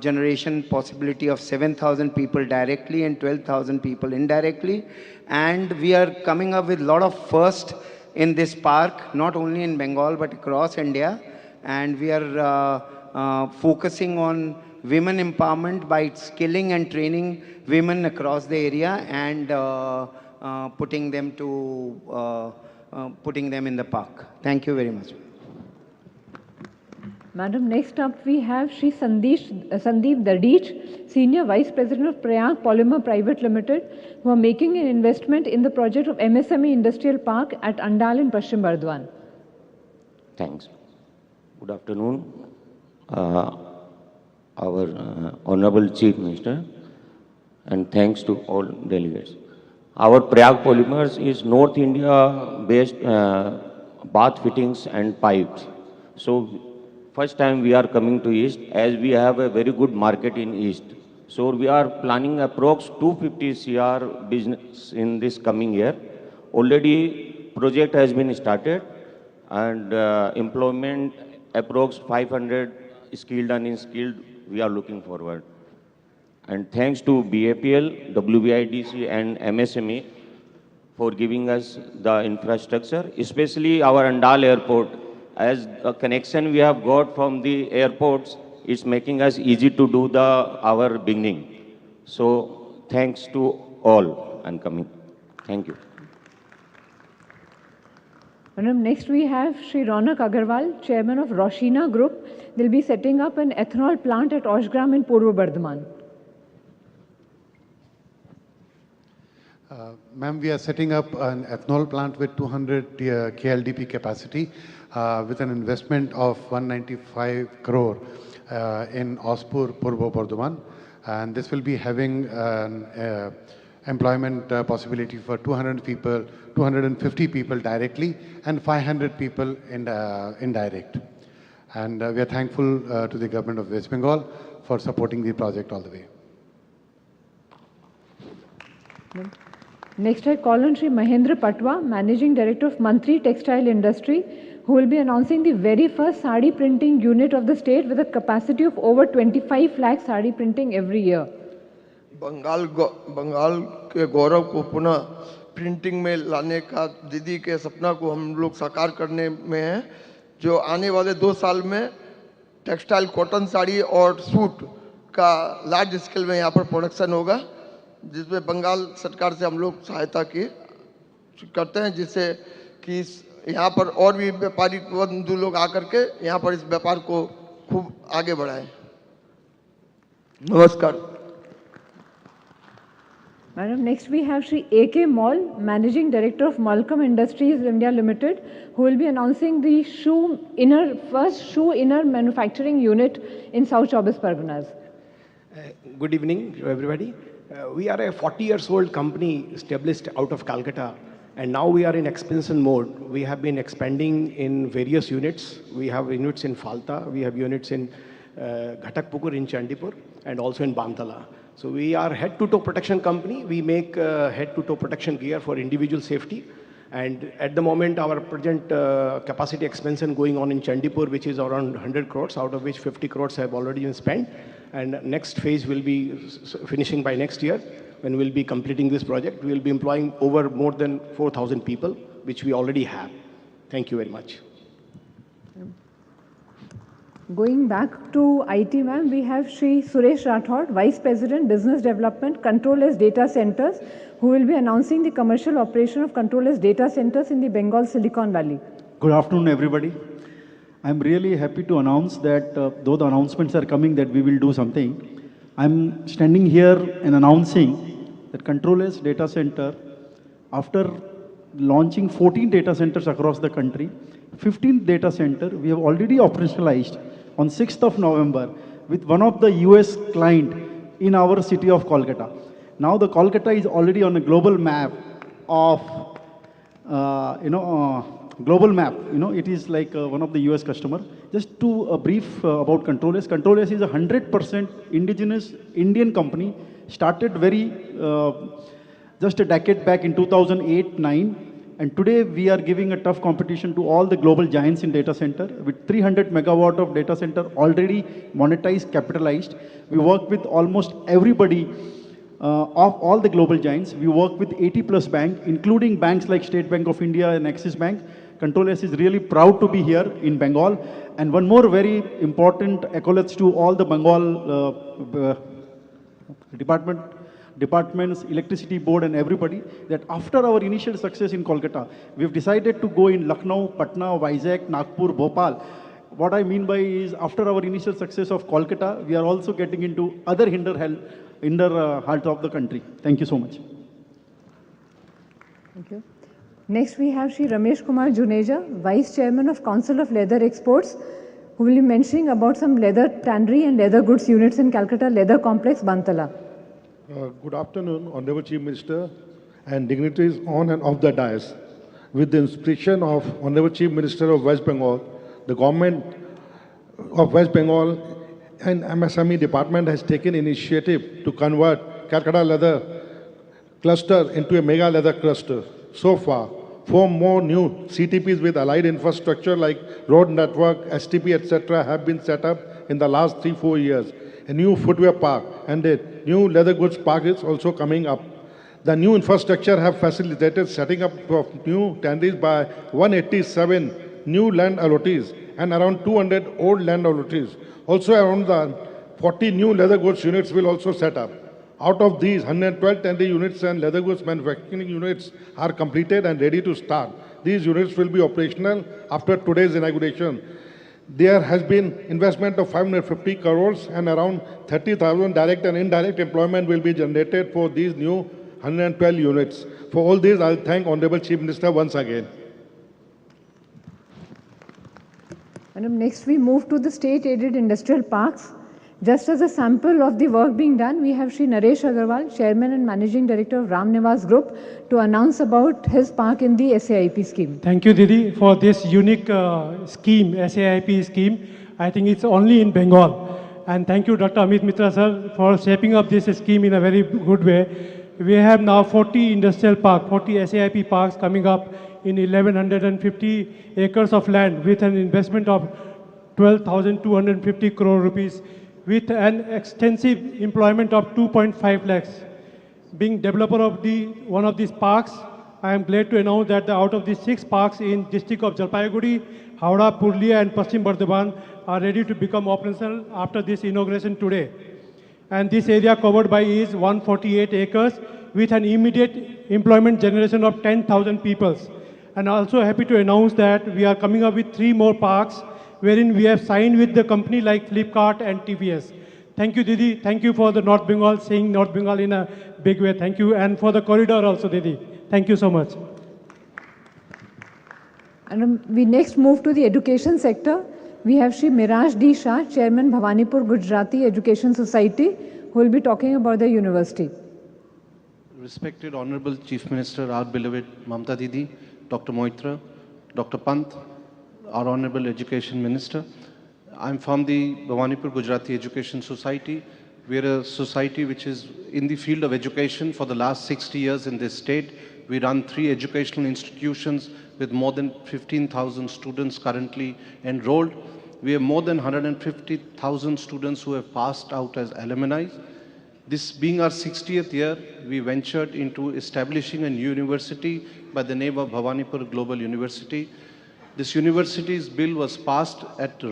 P: generation possibility of 7,000 people directly and 12,000 people indirectly. And we are coming up with a lot of first in this park, not only in Bengal but across India. And we are focusing on women empowerment by skilling and training women across the area and putting them in the park. Thank you very much.
J: Madam, next up we have Shri Sandeep Dadich, Senior Vice President of Prayag Polymer Private Limited, who are making an investment in the project of MSME Industrial Park at Andal in Paschim Bardwan.
Q: Thanks. Good afternoon. Our Honorable Chief Minister, and thanks to all delegates. Our Prayag Polymers is North India based bath fittings and pipes. So first time we are coming to East, as we have a very good market in East. So we are planning approx 250 CR business in this coming year. Already project has been started, and employment approx 500 skilled and unskilled we are looking forward. And thanks to BAPL, WBIDC and MSME for giving us the infrastructure, especially our Andal airport. As a connection we have got from the airports, it's making us easy to do our beginning. So thanks to all and coming. Thank you.
J: Madam, next we have Shri Ronak Agarwal, Chairman of Roshina Group. They'll be setting up an ethanol plant at Oshgram in Purva Bardhaman.
R: Ma'am, we are setting up an ethanol plant with 200 KLDP capacity with an investment of 195 crore in Ospur, Purva Bardhaman. And this will be having an employment possibility for 200 people, 250 people directly and 500 people indirect. And we are thankful to the government of West Bengal for supporting the project all the way.
J: Next I call on Shri Mahendra Patwa, Managing Director of Mantri Textile Industry, who will be announcing the very first sari printing unit of the state with a capacity of over 25 lakh sari printing every year.
S: Bengal के गौरव को पुनः printing में लाने का दीदी के सपना को हम लोग साकार करने में हैं, जो आने वाले 2 साल में टेक्सटाइल कॉटन साड़ी और सूट का लार्ज स्केल में यहाँ पर प्रोडक्शन होगा, जिसमें बंगाल सरकार से हम लोग सहायता की करते हैं, जिससे कि यहाँ पर और भी व्यापारी बंधु लोग आकर के यहाँ पर इस व्यापार को खूब आगे बढ़ाएं। नमस्कार।
J: Madam, next we have Shri A.K. Mall, Managing Director of Malcolm Industries India Limited, who will be announcing the first shoe inner manufacturing unit in South Chobis Parganas.
T: Good evening to everybody. We are a 40-year-old company established out of Calcutta, and now we are in expansion mode. We have been expanding in various units. We have units in Falta, we have units in Ghatakpukur in Chandipur, and also in Bantala. So we are head-to-toe protection company. We make head-to-toe protection gear for individual safety. And at the moment, our present capacity expansion going on in Chandipur, which is around 100 crores, out of which 50 crores have already been spent. And next phase will be finishing by next year, when we'll be completing this project. We will be employing over more than 4,000 people, which we already have. Thank you very much.
J: Going back to IT, ma'am, we have Shri Suresh Rathod, Vice President, Business Development, Control-less Data Centers, who will be announcing the commercial operation of control-less data centers in the Bengal Silicon Valley.
U: Good afternoon, everybody. I'm really happy to announce that though the announcements are coming that we will do something, I'm standing here and announcing that control-less data center, after launching 14 data centers across the country, 15th data center we have already operationalized on 6th of November with one of the US client in our city of Kolkata. Now the Kolkata is already on a global map of, global map. It is like one of the US customer. Just to a brief about Control S. Control S is a 100% indigenous Indian company, started just a decade back in 2008-9. And today we are giving a tough competition to all the global giants in data center with 300 megawatt of data center already monetized, capitalized. We work with almost everybody of all the global giants. We work with 80 plus banks, including banks like State Bank of India and Axis Bank. Control S is really proud to be here in Bengal. And one more very important accolades to all the Bengal departments, electricity board and everybody, that after our initial success in Kolkata, we've decided to go in Lucknow, Patna, Vizag, Nagpur, Bhopal. What I mean by is after our initial success of Kolkata, we are also getting into other heart of the country. Thank you so much.
J: Thank you. Next we have Shri Ramesh Kumar Juneja, Vice Chairman of Council of Leather Exports, who will be mentioning about some leather tannery and leather goods units in Calcutta Leather Complex, Bantala.
A: Good afternoon, Honorable Chief Minister and dignitaries on and off the dais. With the inspiration of Honorable Chief Minister of West Bengal, the government of West Bengal and MSME department has taken initiative to convert Calcutta Leather Cluster into a mega leather cluster. So far, 4 more new CTPs with allied infrastructure like road network, STP, etc. have been set up in the last 3-4 years. A new footwear park and a new leather goods park is also coming up. The new infrastructure have facilitated setting up of new tanneries by 187 new land allottees and around 200 old land allottees. Also around the 40 new leather goods units will also set up. Out of these, 112 tannery units and leather goods manufacturing units are completed and ready to start. These units will be operational after today's inauguration. There has been investment of 550 crores and around 30,000 direct and indirect employment will be generated for these new 112 units. For all this, I'll thank Honorable Chief Minister once again.
J: And next we move to the state-aided industrial parks. Just as a sample of the work being done, we have Shri Naresh Agarwal, Chairman and Managing Director of Ram Nivas Group, to announce about his park in the SAIP scheme.
V: Thank you, Didi, for this unique scheme, SAIP scheme. I think it's only in Bengal. And thank you, Dr. Amit Mitra, sir, for shaping up this scheme in a very good way. We have now 40 industrial parks, 40 SAIP parks coming up in 1,150 acres of land with an investment of 12,250 crore rupees, with an extensive employment of 2.5 lakhs. Being developer of one of these parks, I am glad to announce that out of these 6 parks in district of Jalpaiguri, Howrah, Purlia and Paschim Bardhaman are ready to become operational after this inauguration today. And this area covered by is 148 acres with an immediate employment generation of 10,000 people. And also happy to announce that we are coming up with 3 more parks wherein we have signed with the company like Flipkart and TVS. Thank you, Didi. Thank you for the North Bengal, seeing North Bengal in a big way. Thank you. And for the corridor also, Didi. Thank you so much.
J: And we next move to the education sector. We have Shri Miraj D. Shah, Chairman Bhawanipur Gujarati Education Society, who will be talking about the university.
W: Respected Honorable Chief Minister, our beloved Mamta Didi, Dr. Moitra, Dr. Pant, our Honorable Education Minister. I'm from the Bhawanipur Gujarati Education Society. We're a society which is in the field of education for the last 60 years in this state. We run 3 educational institutions with more than 15,000 students currently enrolled. We have more than 150,000 students who have passed out as alumni. This being our 60th year, we ventured into establishing a new university by the name of Bhawanipur Global University. This university's bill was passed at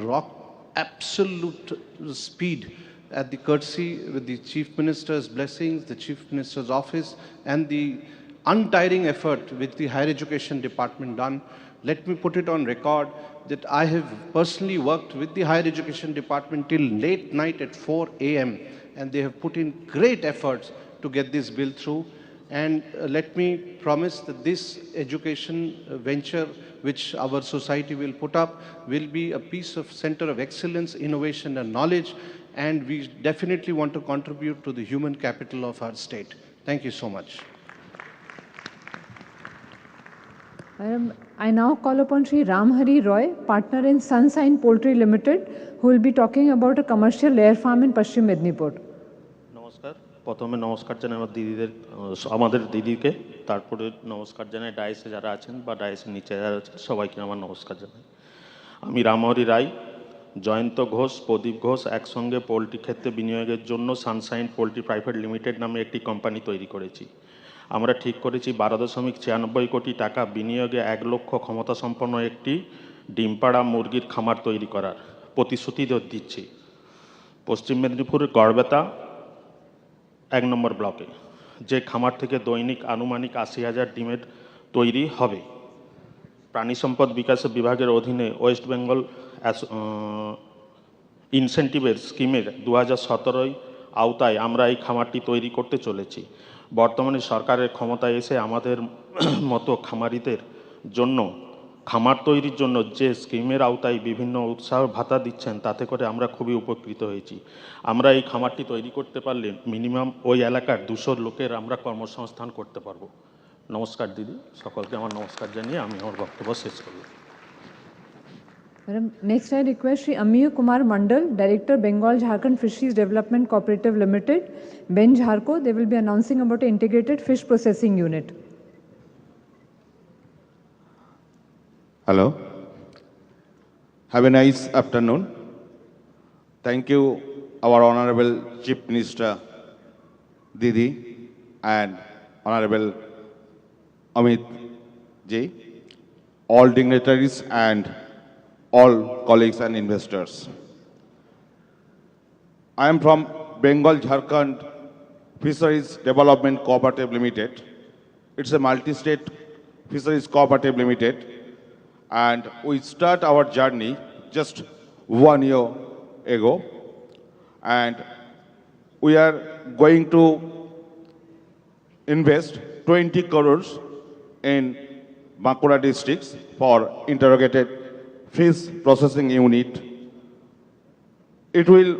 W: absolute speed at the courtesy with the Chief Minister's blessings, the Chief Minister's office, and the untiring effort which the Higher Education Department done. Let me put it on record that I have personally worked with the Higher Education Department till late night at 4 a.m. and they have put in great efforts to get this bill through. And let me promise that this education venture which our society will put up will be a piece of center of excellence, innovation and knowledge, and we definitely want to contribute to the human capital of our state. Thank you so much.
J: I now call upon Sri Ramhari Roy, partner in Sunshine Poultry Limited, who will be talking about a commercial layer farm in Paschim Mednipur.
C: নমস্কার, প্রথমে নমস্কার জানাই আমার দিদিদের, আমাদের দিদিকে, তারপরে নমস্কার জানাই ডায়াসে যারা আছেন বা ডায়াসের নিচে যারা আছেন সবাইকে আমার নমস্কার জানাই। আমি রামহরি রায়, জয়ন্ত ঘোষ, প্রদীপ ঘোষ একসঙ্গে পোলট্রি ক্ষেত্রে বিনিয়োগের জন্য সানশাইন পোলট্রি প্রাইভেট লিমিটেড নামে একটি কোম্পানি তৈরি করেছি। আমরা ঠিক করেছি 12.96 কোটি টাকা বিনিয়োগে 1 লক্ষ ক্ষমতাসম্পন্ন একটি ডিমপাড়া মুরগির খামার তৈরি করার প্রতিশ্রুতি দিচ্ছি। পশ্চিম মেদিনীপুরের গড়বেতা 1 নম্বর ব্লকে, যে খামার থেকে দৈনিক আনুমানিক 80,000 ডিমের তৈরি হবে। প্রাণী সম্পদ বিকাশ বিভাগের অধীনে ওয়েস্ট বেঙ্গল ইনসেন্টিভের স্কিমের 2017 আওতায় আমরা এই খামারটি তৈরি করতে চলেছি। বর্তমানে সরকারের ক্ষমতায় এসে আমাদের মতো খামারিদের জন্য খামার তৈরির জন্য যে স্কিমের আওতায় বিভিন্ন উৎসাহ ভাতা দিচ্ছেন, তাতে করে আমরা খুবই উপকৃত হয়েছি। আমরা এই খামারটি তৈরি করতে পারলে মিনিমাম ওই এলাকার 200 লোকের আমরা কর্মসংস্থান করতে পারবো। নমস্কার দিদি, সকলকে আমার নমস্কার জানিয়ে আমি আমার বক্তব্য শেষ করব।
J: Madam, next I request Sri Amiya Kumar Mandal, Director Bengal Jharkhand Fisheries Development Cooperative Limited, Ben Jharko. They will be announcing about an integrated fish processing unit.
D: Hello. Have a nice afternoon. Thank you, our Honorable Chief Minister Didi and Honorable Amit Ji, all dignitaries and all colleagues and investors. I am from Bengal Jharkhand Fisheries Development Cooperative Limited. It's a multi-state fisheries cooperative limited, and we start our journey just 1 year ago, and we are going to invest 20 crores in Bankura districts for integrated fish processing unit. It will,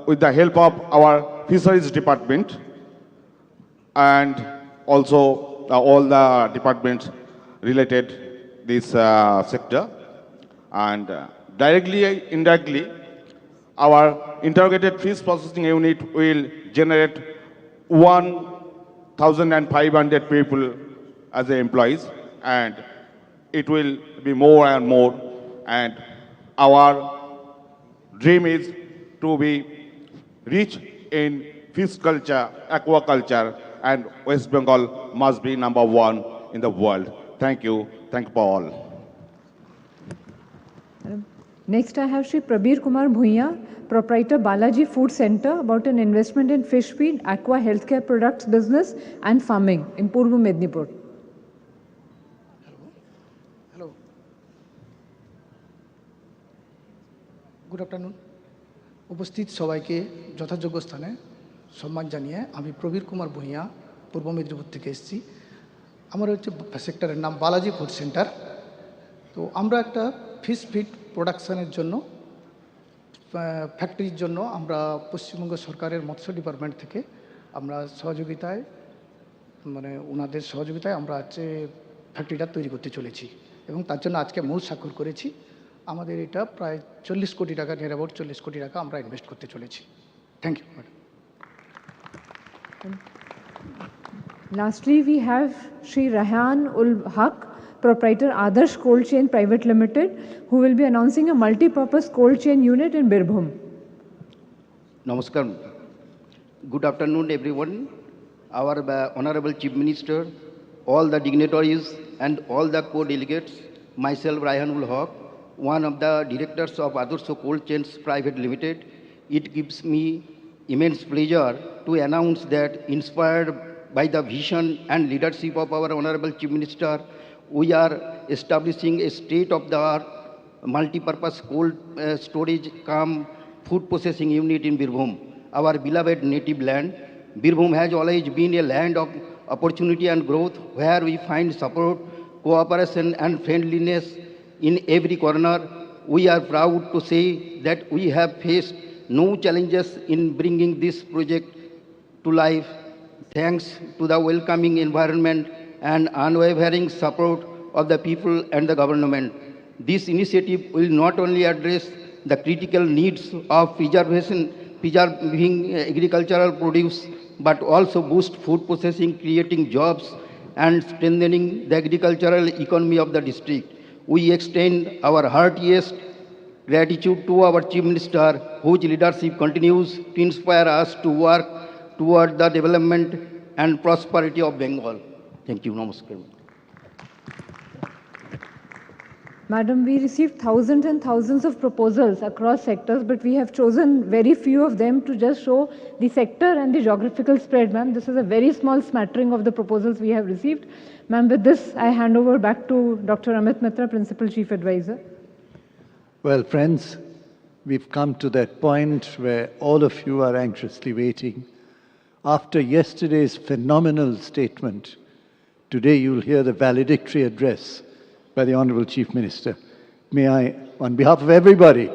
D: with the help of our fisheries department and also all the departments related this sector, and directly, indirectly, our integrated fish processing unit will generate 1,500 people as the employees, and it will be more and more, and our dream is to be rich in fish culture, aquaculture, and West Bengal must be #1 in the world. Thank you. Thank you for all.
J: Next I have Sri Prabir Kumar Bhuiya, Proprietor Balaji Food Center, about an investment in fish feed, aqua healthcare products business and farming in Purva Mednipur.
E: Good afternoon. উপস্থিত সবাইকে যথাযোগ্য স্থানে সম্মান জানিয়ে আমি প্রবীর কুমার ভূঁইয়া পূর্ব মেদিনীপুর থেকে এসেছি। আমার হচ্ছে সেক্টরের নাম বালাজি ফুড সেন্টার। তো আমরা একটা ফিশ ফিড প্রোডাকশানের জন্য ফ্যাক্টরির জন্য আমরা পশ্চিমবঙ্গ সরকারের মৎস্য ডিপার্টমেন্ট থেকে আমরা সহযোগিতায় ওনাদের সহযোগিতায় আমরা হচ্ছে ফ্যাক্টরিটা তৈরি করতে চলেছি, এবং তার জন্য আজকে মূল স্বাক্ষর করেছি। আমাদের এটা প্রায় 40 কোটি টাকা, নিয়ার অ্যাবাউট 40 কোটি টাকা আমরা ইনভেস্ট করতে চলেছি। Thank you madam.
J: Lastly, we have Sri Rahan ul Haq, Proprietor Adarsh Cold Chain Private Limited, who will be announcing a multi-purpose cold chain unit in Birbhum.
X: Namaskar. Good afternoon, everyone. Our Honorable Chief Minister, all the dignitaries and all the co-delegates, myself Rahan ul Haq, one of the directors of Adarsh Cold Chains Private Limited. It gives me immense pleasure to announce that, inspired by the vision and leadership of our Honorable Chief Minister, we are establishing a state-of-the-art multi-purpose cold storage cum food processing unit in Birbhum, our beloved native land. Birbhum has always been a land of opportunity and growth, where we find support, cooperation and friendliness in every corner. We are proud to say that we have faced no challenges in bringing this project to life, thanks to the welcoming environment and unwavering support of the people and the government. This initiative will not only address the critical needs of preserving agricultural produce, but also boost food processing, creating jobs, and strengthening the agricultural economy of the district. We extend our heartiest gratitude to our Chief Minister, whose leadership continues to inspire us to work toward the development and prosperity of Bengal. Thank you. Namaskar.
J: Madam, we received thousands and thousands of proposals across sectors, but we have chosen very few of them to just show the sector and the geographical spread, ma'am. This is a very small smattering of the proposals we have received. Ma'am, with this, I hand over back to Dr. Amit Mitra, Principal Chief Advisor.
B: Well, friends, we've come to that point where all of you are anxiously waiting. After yesterday's phenomenal statement, today you'll hear the valedictory address by the Honorable Chief Minister. May I, on behalf of everybody,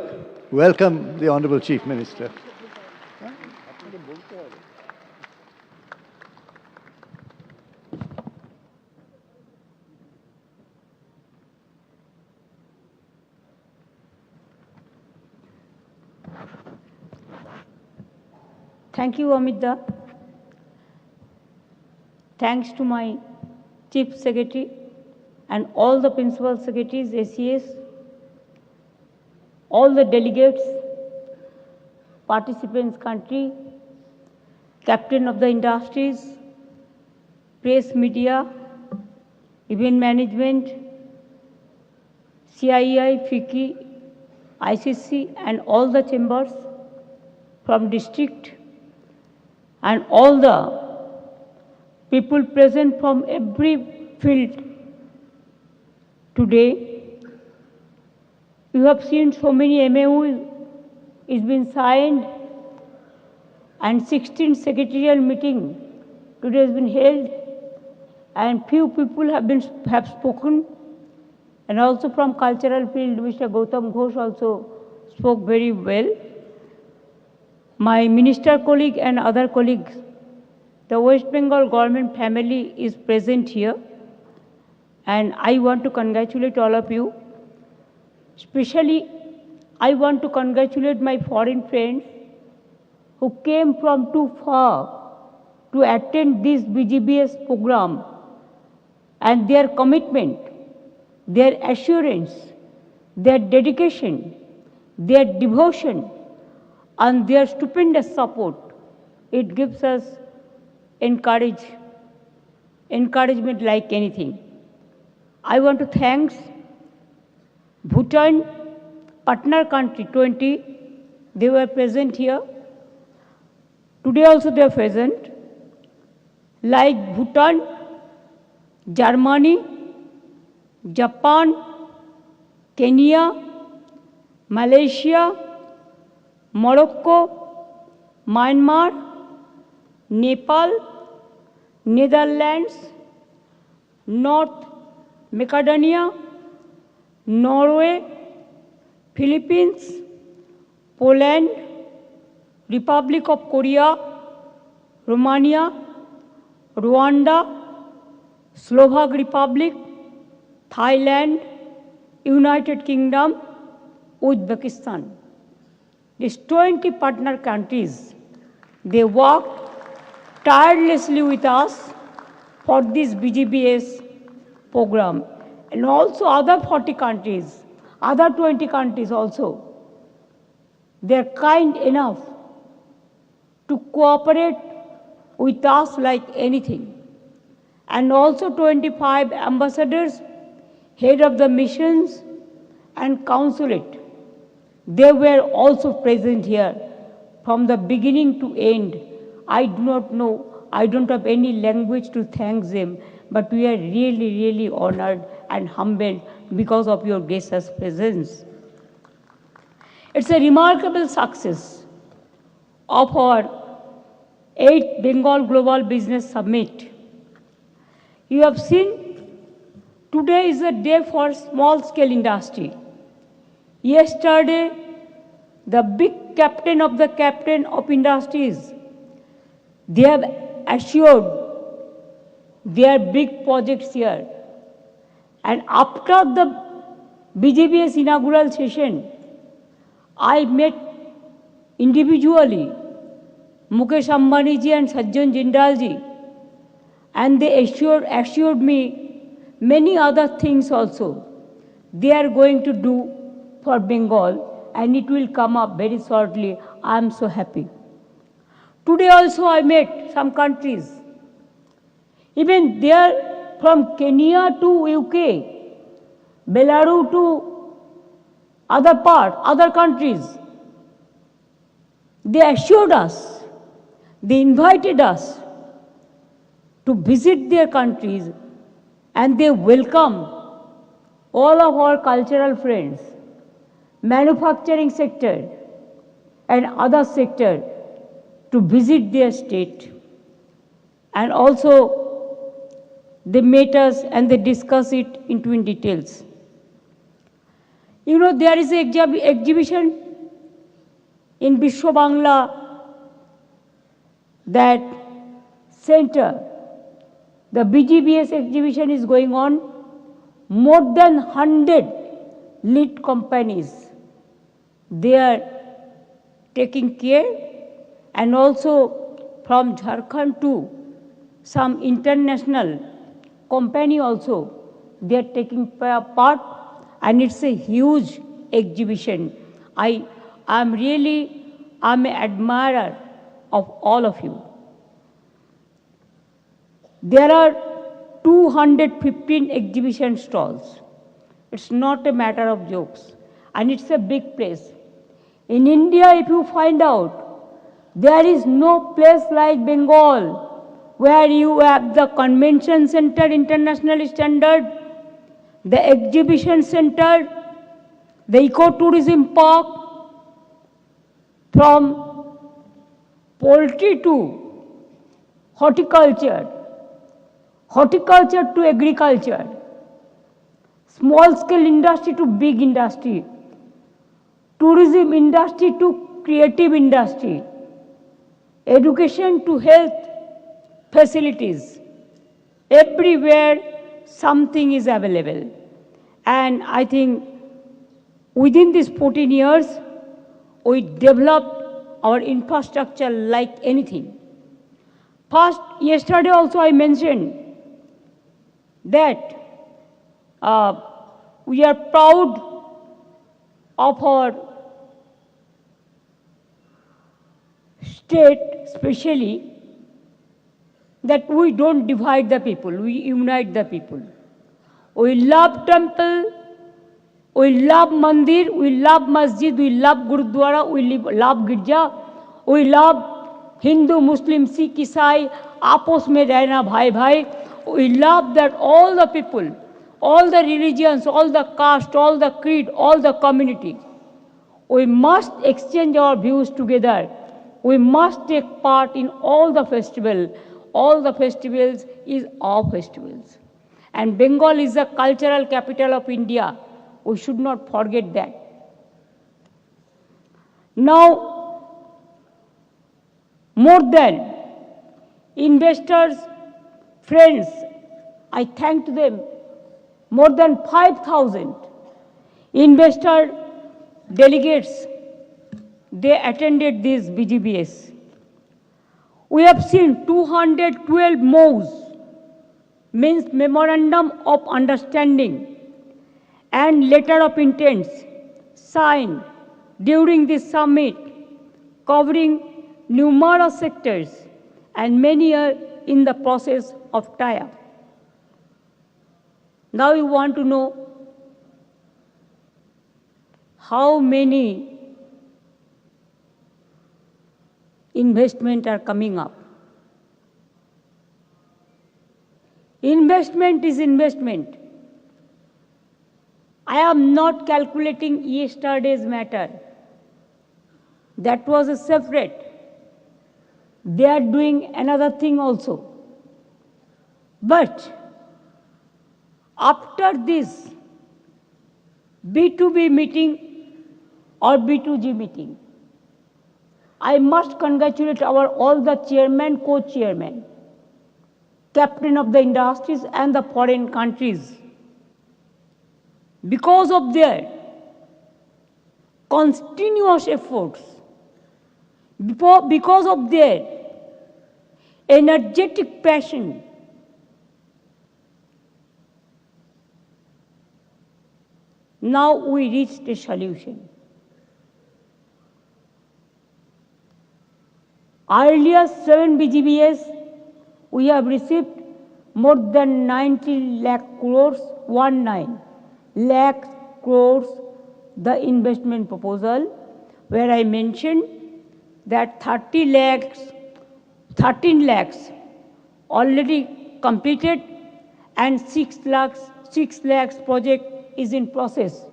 B: welcome the Honorable Chief Minister.
F: Thank you, Amita. Thanks to my Chief Secretary and all the Principal Secretaries, ACS, all the delegates, participants country, captain of the industries, press media, event management, CII, FICCI, ICC, and all the chambers from district, and all the people present from every field. Today, you have seen so many MOUs is been signed, and 16 secretarial meeting today has been held, and few people have spoken, and also from cultural field, Mr. Gautam Ghosh also spoke very well. My minister colleague and other colleagues, the West Bengal government family is present here, and I want to congratulate all of you. Especially, I want to congratulate my foreign friends who came from too far to attend this BGBS program, and their commitment, their assurance, their dedication, their devotion, and their stupendous support. It gives us encouragement like anything. I want to thank Bhutan, partner country 20, they were present here. Today also they are present. Like Bhutan, Germany, Japan, Kenya, Malaysia, Morocco, Myanmar, Nepal, Netherlands, North Macedonia, Norway, Philippines, Poland, Republic of Korea, Romania, Rwanda, Slovak Republic, Thailand, United Kingdom, Uzbekistan. These 20 partner countries, they worked tirelessly with us for this BGBS program. And also other 40 countries, other 20 countries also, they're kind enough to cooperate with us like anything. And also 25 ambassadors, head of the missions and consulate, they were also present here from the beginning to end. I do not know, I don't have any language to thank them, but we are really, really honored and humbled because of your gracious presence. It's a remarkable success of our 8th Bengal Global Business Summit. You have seen today is a day for small-scale industry. Yesterday, the big captain of industries, they have assured There are big projects here. And after the BJP's inaugural session, I met individually Mukesh Ambani ji and Sajjan Jindal ji, and they assured me many other things also they are going to do for Bengal, and it will come up very shortly. I am so happy. Today also I met some countries. Even there, from Kenya to UK, Belarus to other countries, they assured us, they invited us to visit their countries, and they welcome all of our cultural friends, manufacturing sector and other sector to visit their state. And also they met us and they discuss it into in details. You know, there is an exhibition in Vishwa Bangla, that center. The BGBS exhibition is going on. More than 100 lead companies, they are taking care, and also from Jharkhand to some international company also, they are taking part, and it's a huge exhibition. I'm an admirer of all of you. There are 215 exhibition stalls. It's not a matter of jokes, and it's a big place. In India, if you find out, there is no place like Bengal where you have the convention center, international standard, the exhibition center, the ecotourism park, from poultry to horticulture to agriculture, small scale industry to big industry, tourism industry to creative industry, education to health facilities. Everywhere something is available. And I think within these 14 years, we developed our infrastructure like anything. First, yesterday also I mentioned that we are proud of our state, especially that we don't divide the people, we unite the people. We love temple, we love mandir, we love masjid, we love gurudwara, we love girja, we love Hindu, Muslim, Sikh, Isai, आपस में रहना भाई भाई. We love that all the people, all the religions, all the caste, all the creed, all the community, we must exchange our views together. We must take part in all the festivals. All the festivals is our festivals. And Bengal is the cultural capital of India. We should not forget that. Now, more than investors, friends, I thank them, more than 5,000 investor delegates, they attended this BGBS. We have seen 212 MOUs, means Memorandum of Understanding and Letter of Intents, signed during this summit, covering numerous sectors, and many are in the process of tie-up. Now you want to know how many investment are coming up. Investment is investment. I am not calculating yesterday's matter. That was a separate. They are doing another thing also. But after this B2B meeting or B2G meeting, I must congratulate all the chairman, co-chairman. captain of the industries and the foreign countries. Because of their continuous efforts, because of their energetic passion, now we reached a solution. Earlier 7 BGBS, we have received more than 90 lakh crores, 19 lakh crores, the investment proposal, where I mentioned that 13 lakhs already completed and 6 lakhs project is in process.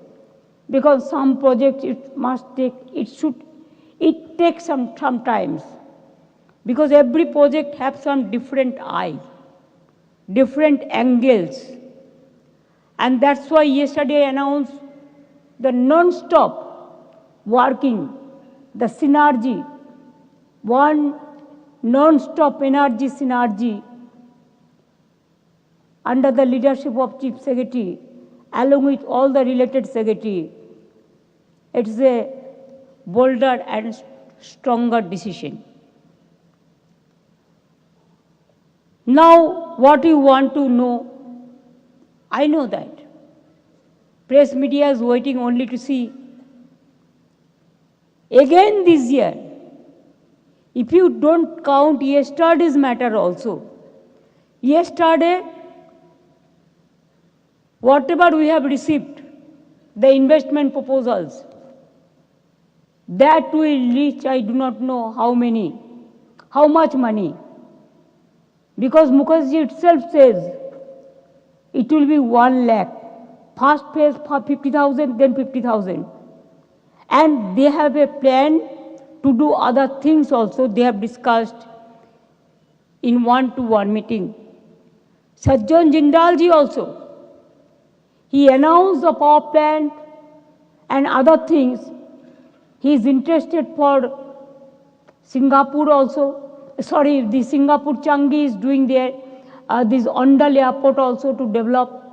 F: Because some projects it takes some times. Because every project has some different eye, different angles. And that's why yesterday I announced the non-stop working, the synergy, one non-stop energy synergy under the leadership of Chief Secretary, along with all the related secretary. It's a bolder and stronger decision. Now, what you want to know, I know that. Press media is waiting only to see. Again this year, if you don't count yesterday's matter also, yesterday, whatever we have received, the investment proposals, that will reach, I do not know how much money. Because Mukherjee itself says it will be 1 lakh. First phase for 50,000, then 50,000. And they have a plan to do other things also. They have discussed in one-to-one meeting. Sajjan Jindalji also, he announced the power plant and other things. He is interested for Singapore also. Sorry, the Singapore Changi is doing their, this Ondal airport also to develop.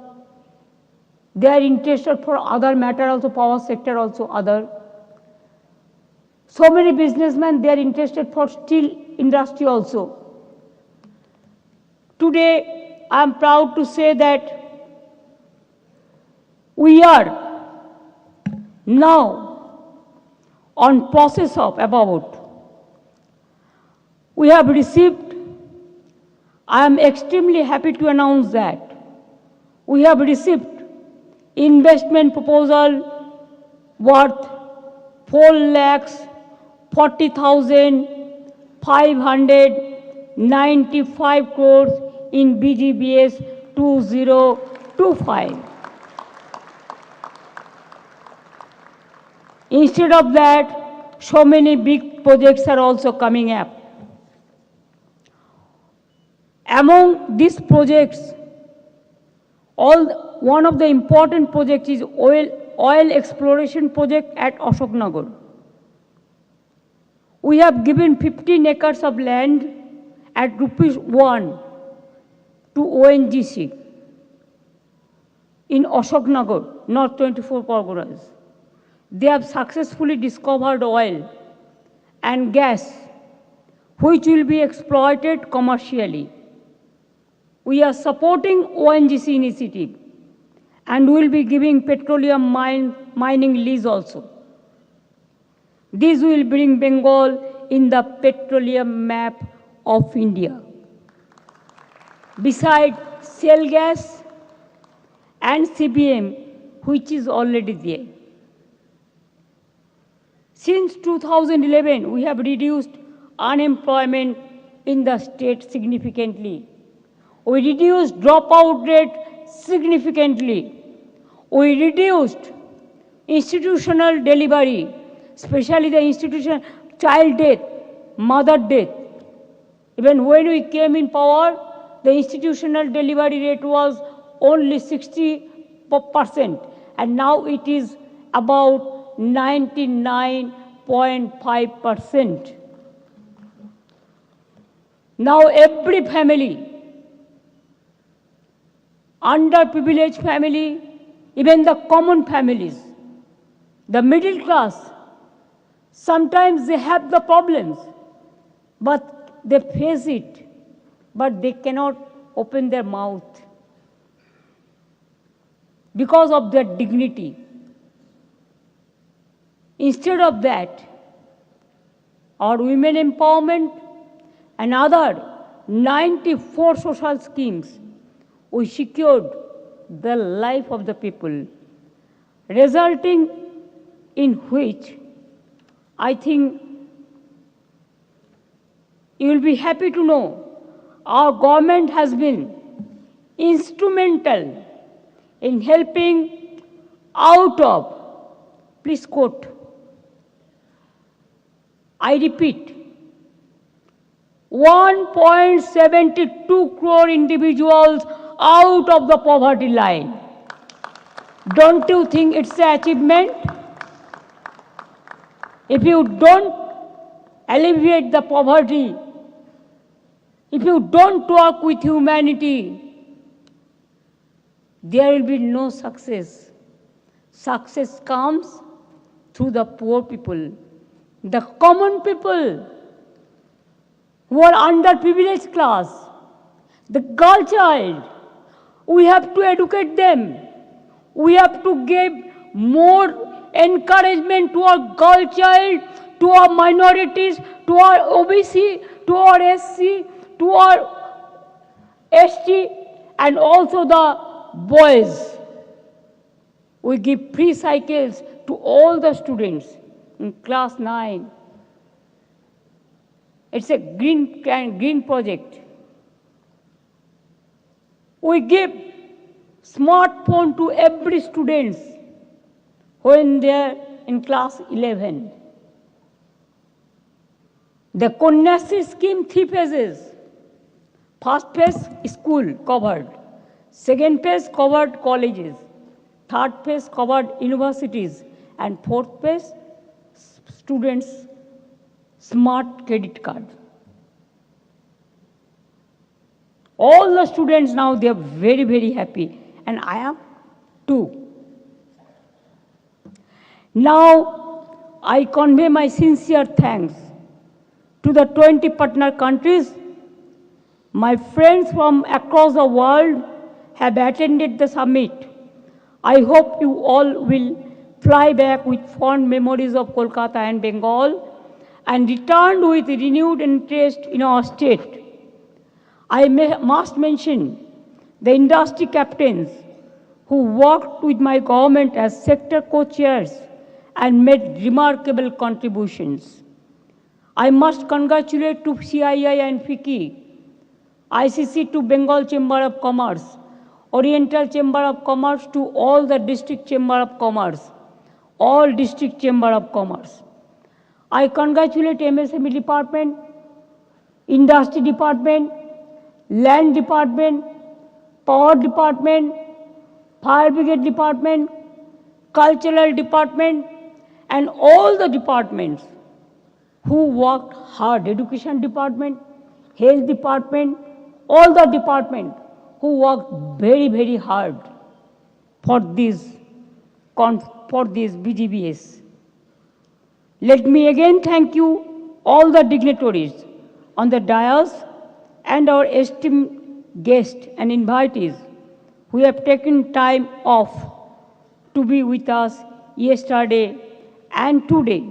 F: They are interested for other matter also, power sector also, other. So many businessmen, they are interested for steel industry also. Today, I am proud to say that we are now on process of about, we have received, I am extremely happy to announce that we have received investment proposal worth 4,40,595 crores in BGBS 2025. Instead of that, so many big projects are also coming up. Among these projects, one of the important projects is oil exploration project at Ashoknagar. We have given 15 acres of land at ₹1 to ONGC in Ashoknagar, North 24 Parganas. They have successfully discovered oil and gas, which will be exploited commercially. We are supporting ONGC initiative and will be giving petroleum mining lease also. This will bring Bengal in the petroleum map of India. Besides shale gas and CBM, which is already there. Since 2011, we have reduced unemployment in the state significantly. We reduced dropout rate significantly. We reduced institutional delivery, especially the institutional child death, mother death. Even when we came in power, the institutional delivery rate was only 60%, and now it is about 99.5%. Now every family underprivileged family, even the common families, the middle class, sometimes they have the problems, but they face it, but they cannot open their mouth because of their dignity. Instead of that, our women empowerment and other 94 social schemes, we secured the life of the people, resulting in which I think you will be happy to know our government has been instrumental in helping out of, please quote, I repeat, 1.72 crore individuals out of the poverty line. Don't you think it's an achievement? If you don't alleviate the poverty, if you don't work with humanity, there will be no success. Success comes through the poor people, the common people who are underprivileged class, the girl child. We have to educate them. We have to give more encouragement to our girl child, to our minorities, to our OBC, to our SC, to our ST, and also the boys. We give free cycles to all the students in class 9. It's a green project. We give smartphone to every student when they are in class 11. The Konyasri scheme, 3 phases. First phase, school covered. Second phase covered colleges. Third phase covered universities. And fourth phase, students' smart credit card. All the students now, they are very, very happy. And I am too. Now, I convey my sincere thanks to the 20 partner countries. My friends from across the world have attended the summit. I hope you all will fly back with fond memories of Kolkata and Bengal and return with renewed interest in our state. I must mention the industry captains who worked with my government as sector co-chairs and made remarkable contributions. I must congratulate to CII and FICCI, ICC to Bengal Chamber of Commerce, Oriental Chamber of Commerce to all the District Chamber of Commerce, all District Chamber of Commerce. I congratulate MSME Department, Industry Department, Land Department, Power Department, Fire Brigade Department, Cultural Department, and all the departments who worked hard, Education Department, Health Department, all the departments who worked very, very hard for this BGBS. Let me again thank you, all the dignitaries on the dais and our esteemed guests and invitees who have taken time off to be with us yesterday and today.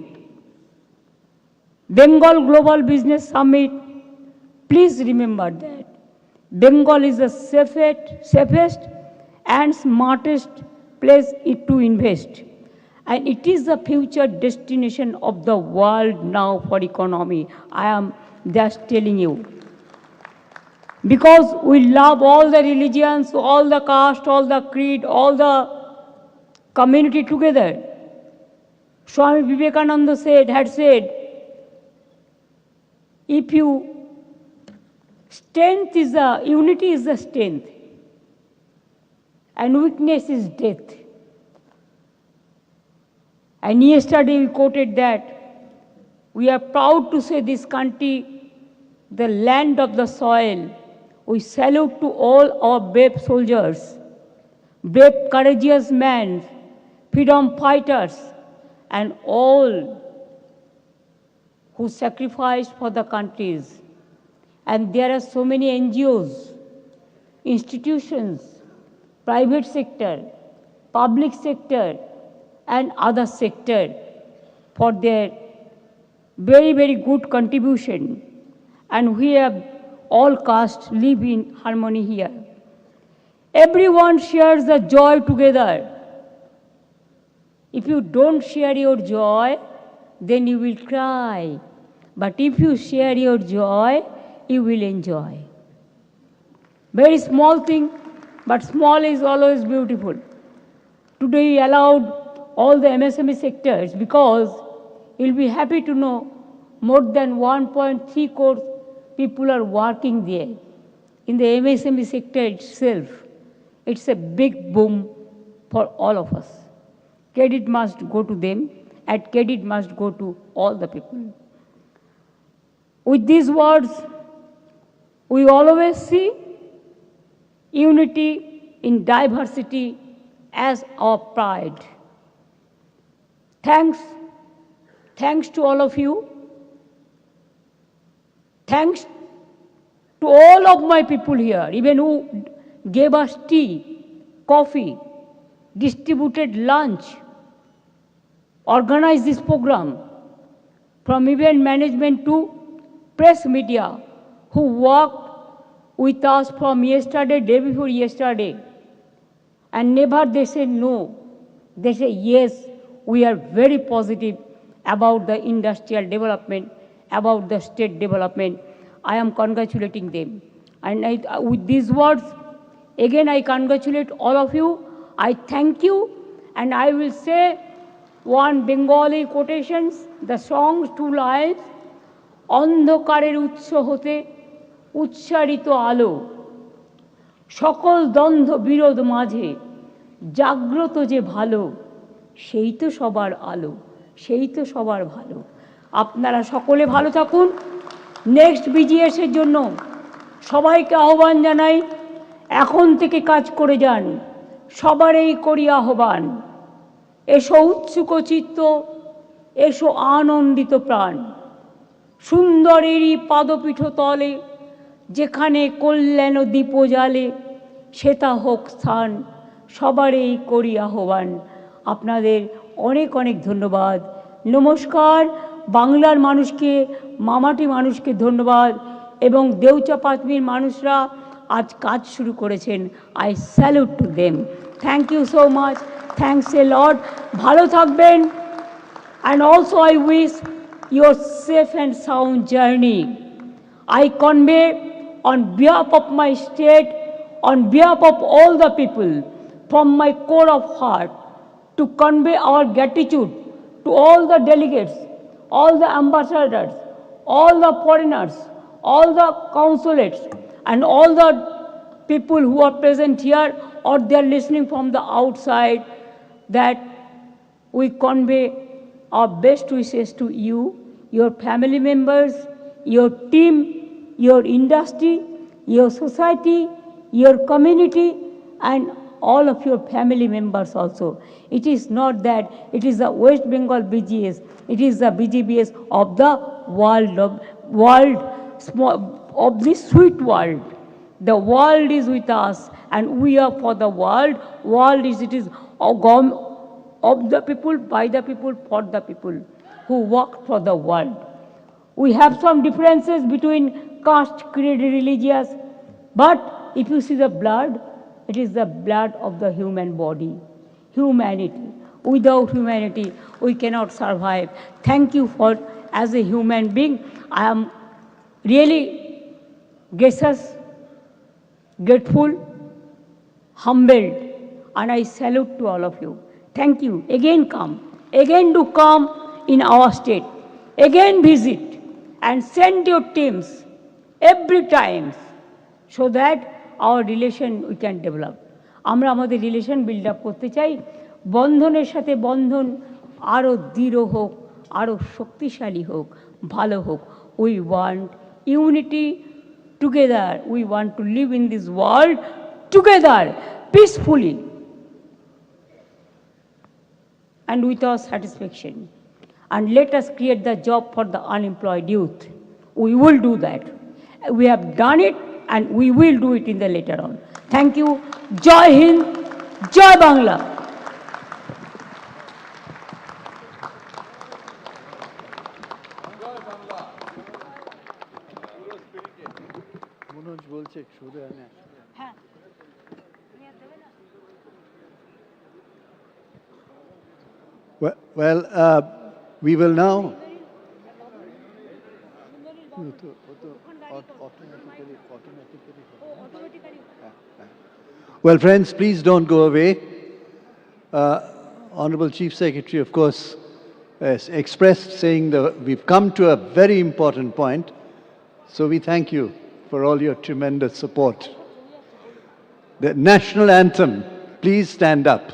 F: Bengal Global Business Summit, please remember that Bengal is the safest and smartest place to invest. And it is the future destination of the world now for economy. I am just telling you. Because we love all the religions, all the caste, all the creed, all the community together. Swami Vivekananda had said, if unity is the strength, and weakness is death. And yesterday we quoted that we are proud to say this country, the land of the soil. We salute to all our brave soldiers brave, courageous men, freedom fighters, and all who sacrificed for the countries. And there are so many NGOs, institutions, private sector, public sector, and other sector for their very, very good contribution. And we have all castes live in harmony here. Everyone shares the joy together. If you don't share your joy, then you will cry. But if you share your joy, you will enjoy. Very small thing, but small is always beautiful. Today we allowed all the MSME sectors because you'll be happy to know more than 1.3 crore people are working there. In the MSME sector itself, it's a big boom for all of us. Credit must go to them, and credit must go to all the people. With these words, we always see unity in diversity as our pride. Thanks to all of you. Thanks to all of my people here, even who gave us tea, coffee, distributed lunch, organized this program, from event management to press media, who worked with us from yesterday, day before yesterday, and never they say no. They say yes, we are very positive about the industrial development, about the state development. I am congratulating them. And with these words, again I congratulate all of you. I thank you, and I will say one Bengali quotations, the song's 2 lines. অন্ধকারের উৎস হতে উচ্চারিত আলো, সকল দ্বন্দ্ব বিরোধ মাঝে জাগ্রত যে ভালো, সেই তো সবার আলো, সেই তো সবার ভালো। আপনারা সকলে ভালো থাকুন। নেক্সট বিজিএসের জন্য সবাইকে আহ্বান জানাই, এখন থেকে কাজ করে যান, সবারই করি আহ্বান। এসো উৎসুক চিত্ত, এসো আনন্দিত প্রাণ, সুন্দরেরই পাদপীঠ তলে, যেখানে কল্যাণ দীপ জ্বালে, সেটা হোক স্থান, সবারই করি আহ্বান। আপনাদের অনেক অনেক ধন্যবাদ। নমস্কার। বাংলার মানুষকে, মামাটি মানুষকে ধন্যবাদ, এবং দেউচা পাঁচমির মানুষরা আজ কাজ শুরু করেছেন। I salute to them. Thank you so much. Thanks a lot. ভালো থাকবেন। And also I wish your safe and sound journey. I convey on behalf of my state, on behalf of all the people, from my core of heart, to convey our gratitude to all the delegates, all the ambassadors, all the foreigners, all the consulates, and all the people who are present here or they are listening from the outside, that we convey our best wishes to you, your family members, your team, your industry, your society, your community, and all of your family members also. It is not that it is the West Bengal BGS, it is the BGBS of the world, of this sweet world. The world is with us, and we are for the world. World is, it is of the people, by the people, for the people who work for the world. We have some differences between caste, creed, religious, but if you see the blood, it is the blood of the human body, humanity. Without humanity, we cannot survive. Thank you for, as a human being, I am really gracious, grateful, humbled, and I salute to all of you. Thank you. Again come. Again do come in our state. Again visit and send your teams every time so that our relation we can develop. আমরা আমাদের relation build up করতে চাই। বন্ধনের সাথে বন্ধন আরও দৃঢ় হোক, আরও শক্তিশালী হোক, ভালো হোক। We want unity together. We want to live in this world together, peacefully, and with our satisfaction. And let us create the job for the unemployed youth. We will do that. We have done it and we will do it in the later on. Thank you. Jai Hind, Jai Bangla.
B: We will now. Well, friends, please don't go away. Honorable Chief Secretary, of course, has expressed saying that we've come to a very important point. So we thank you for all your tremendous support. The national anthem, please stand up.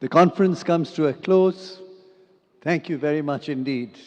B: The conference comes to a close. Thank you very much indeed.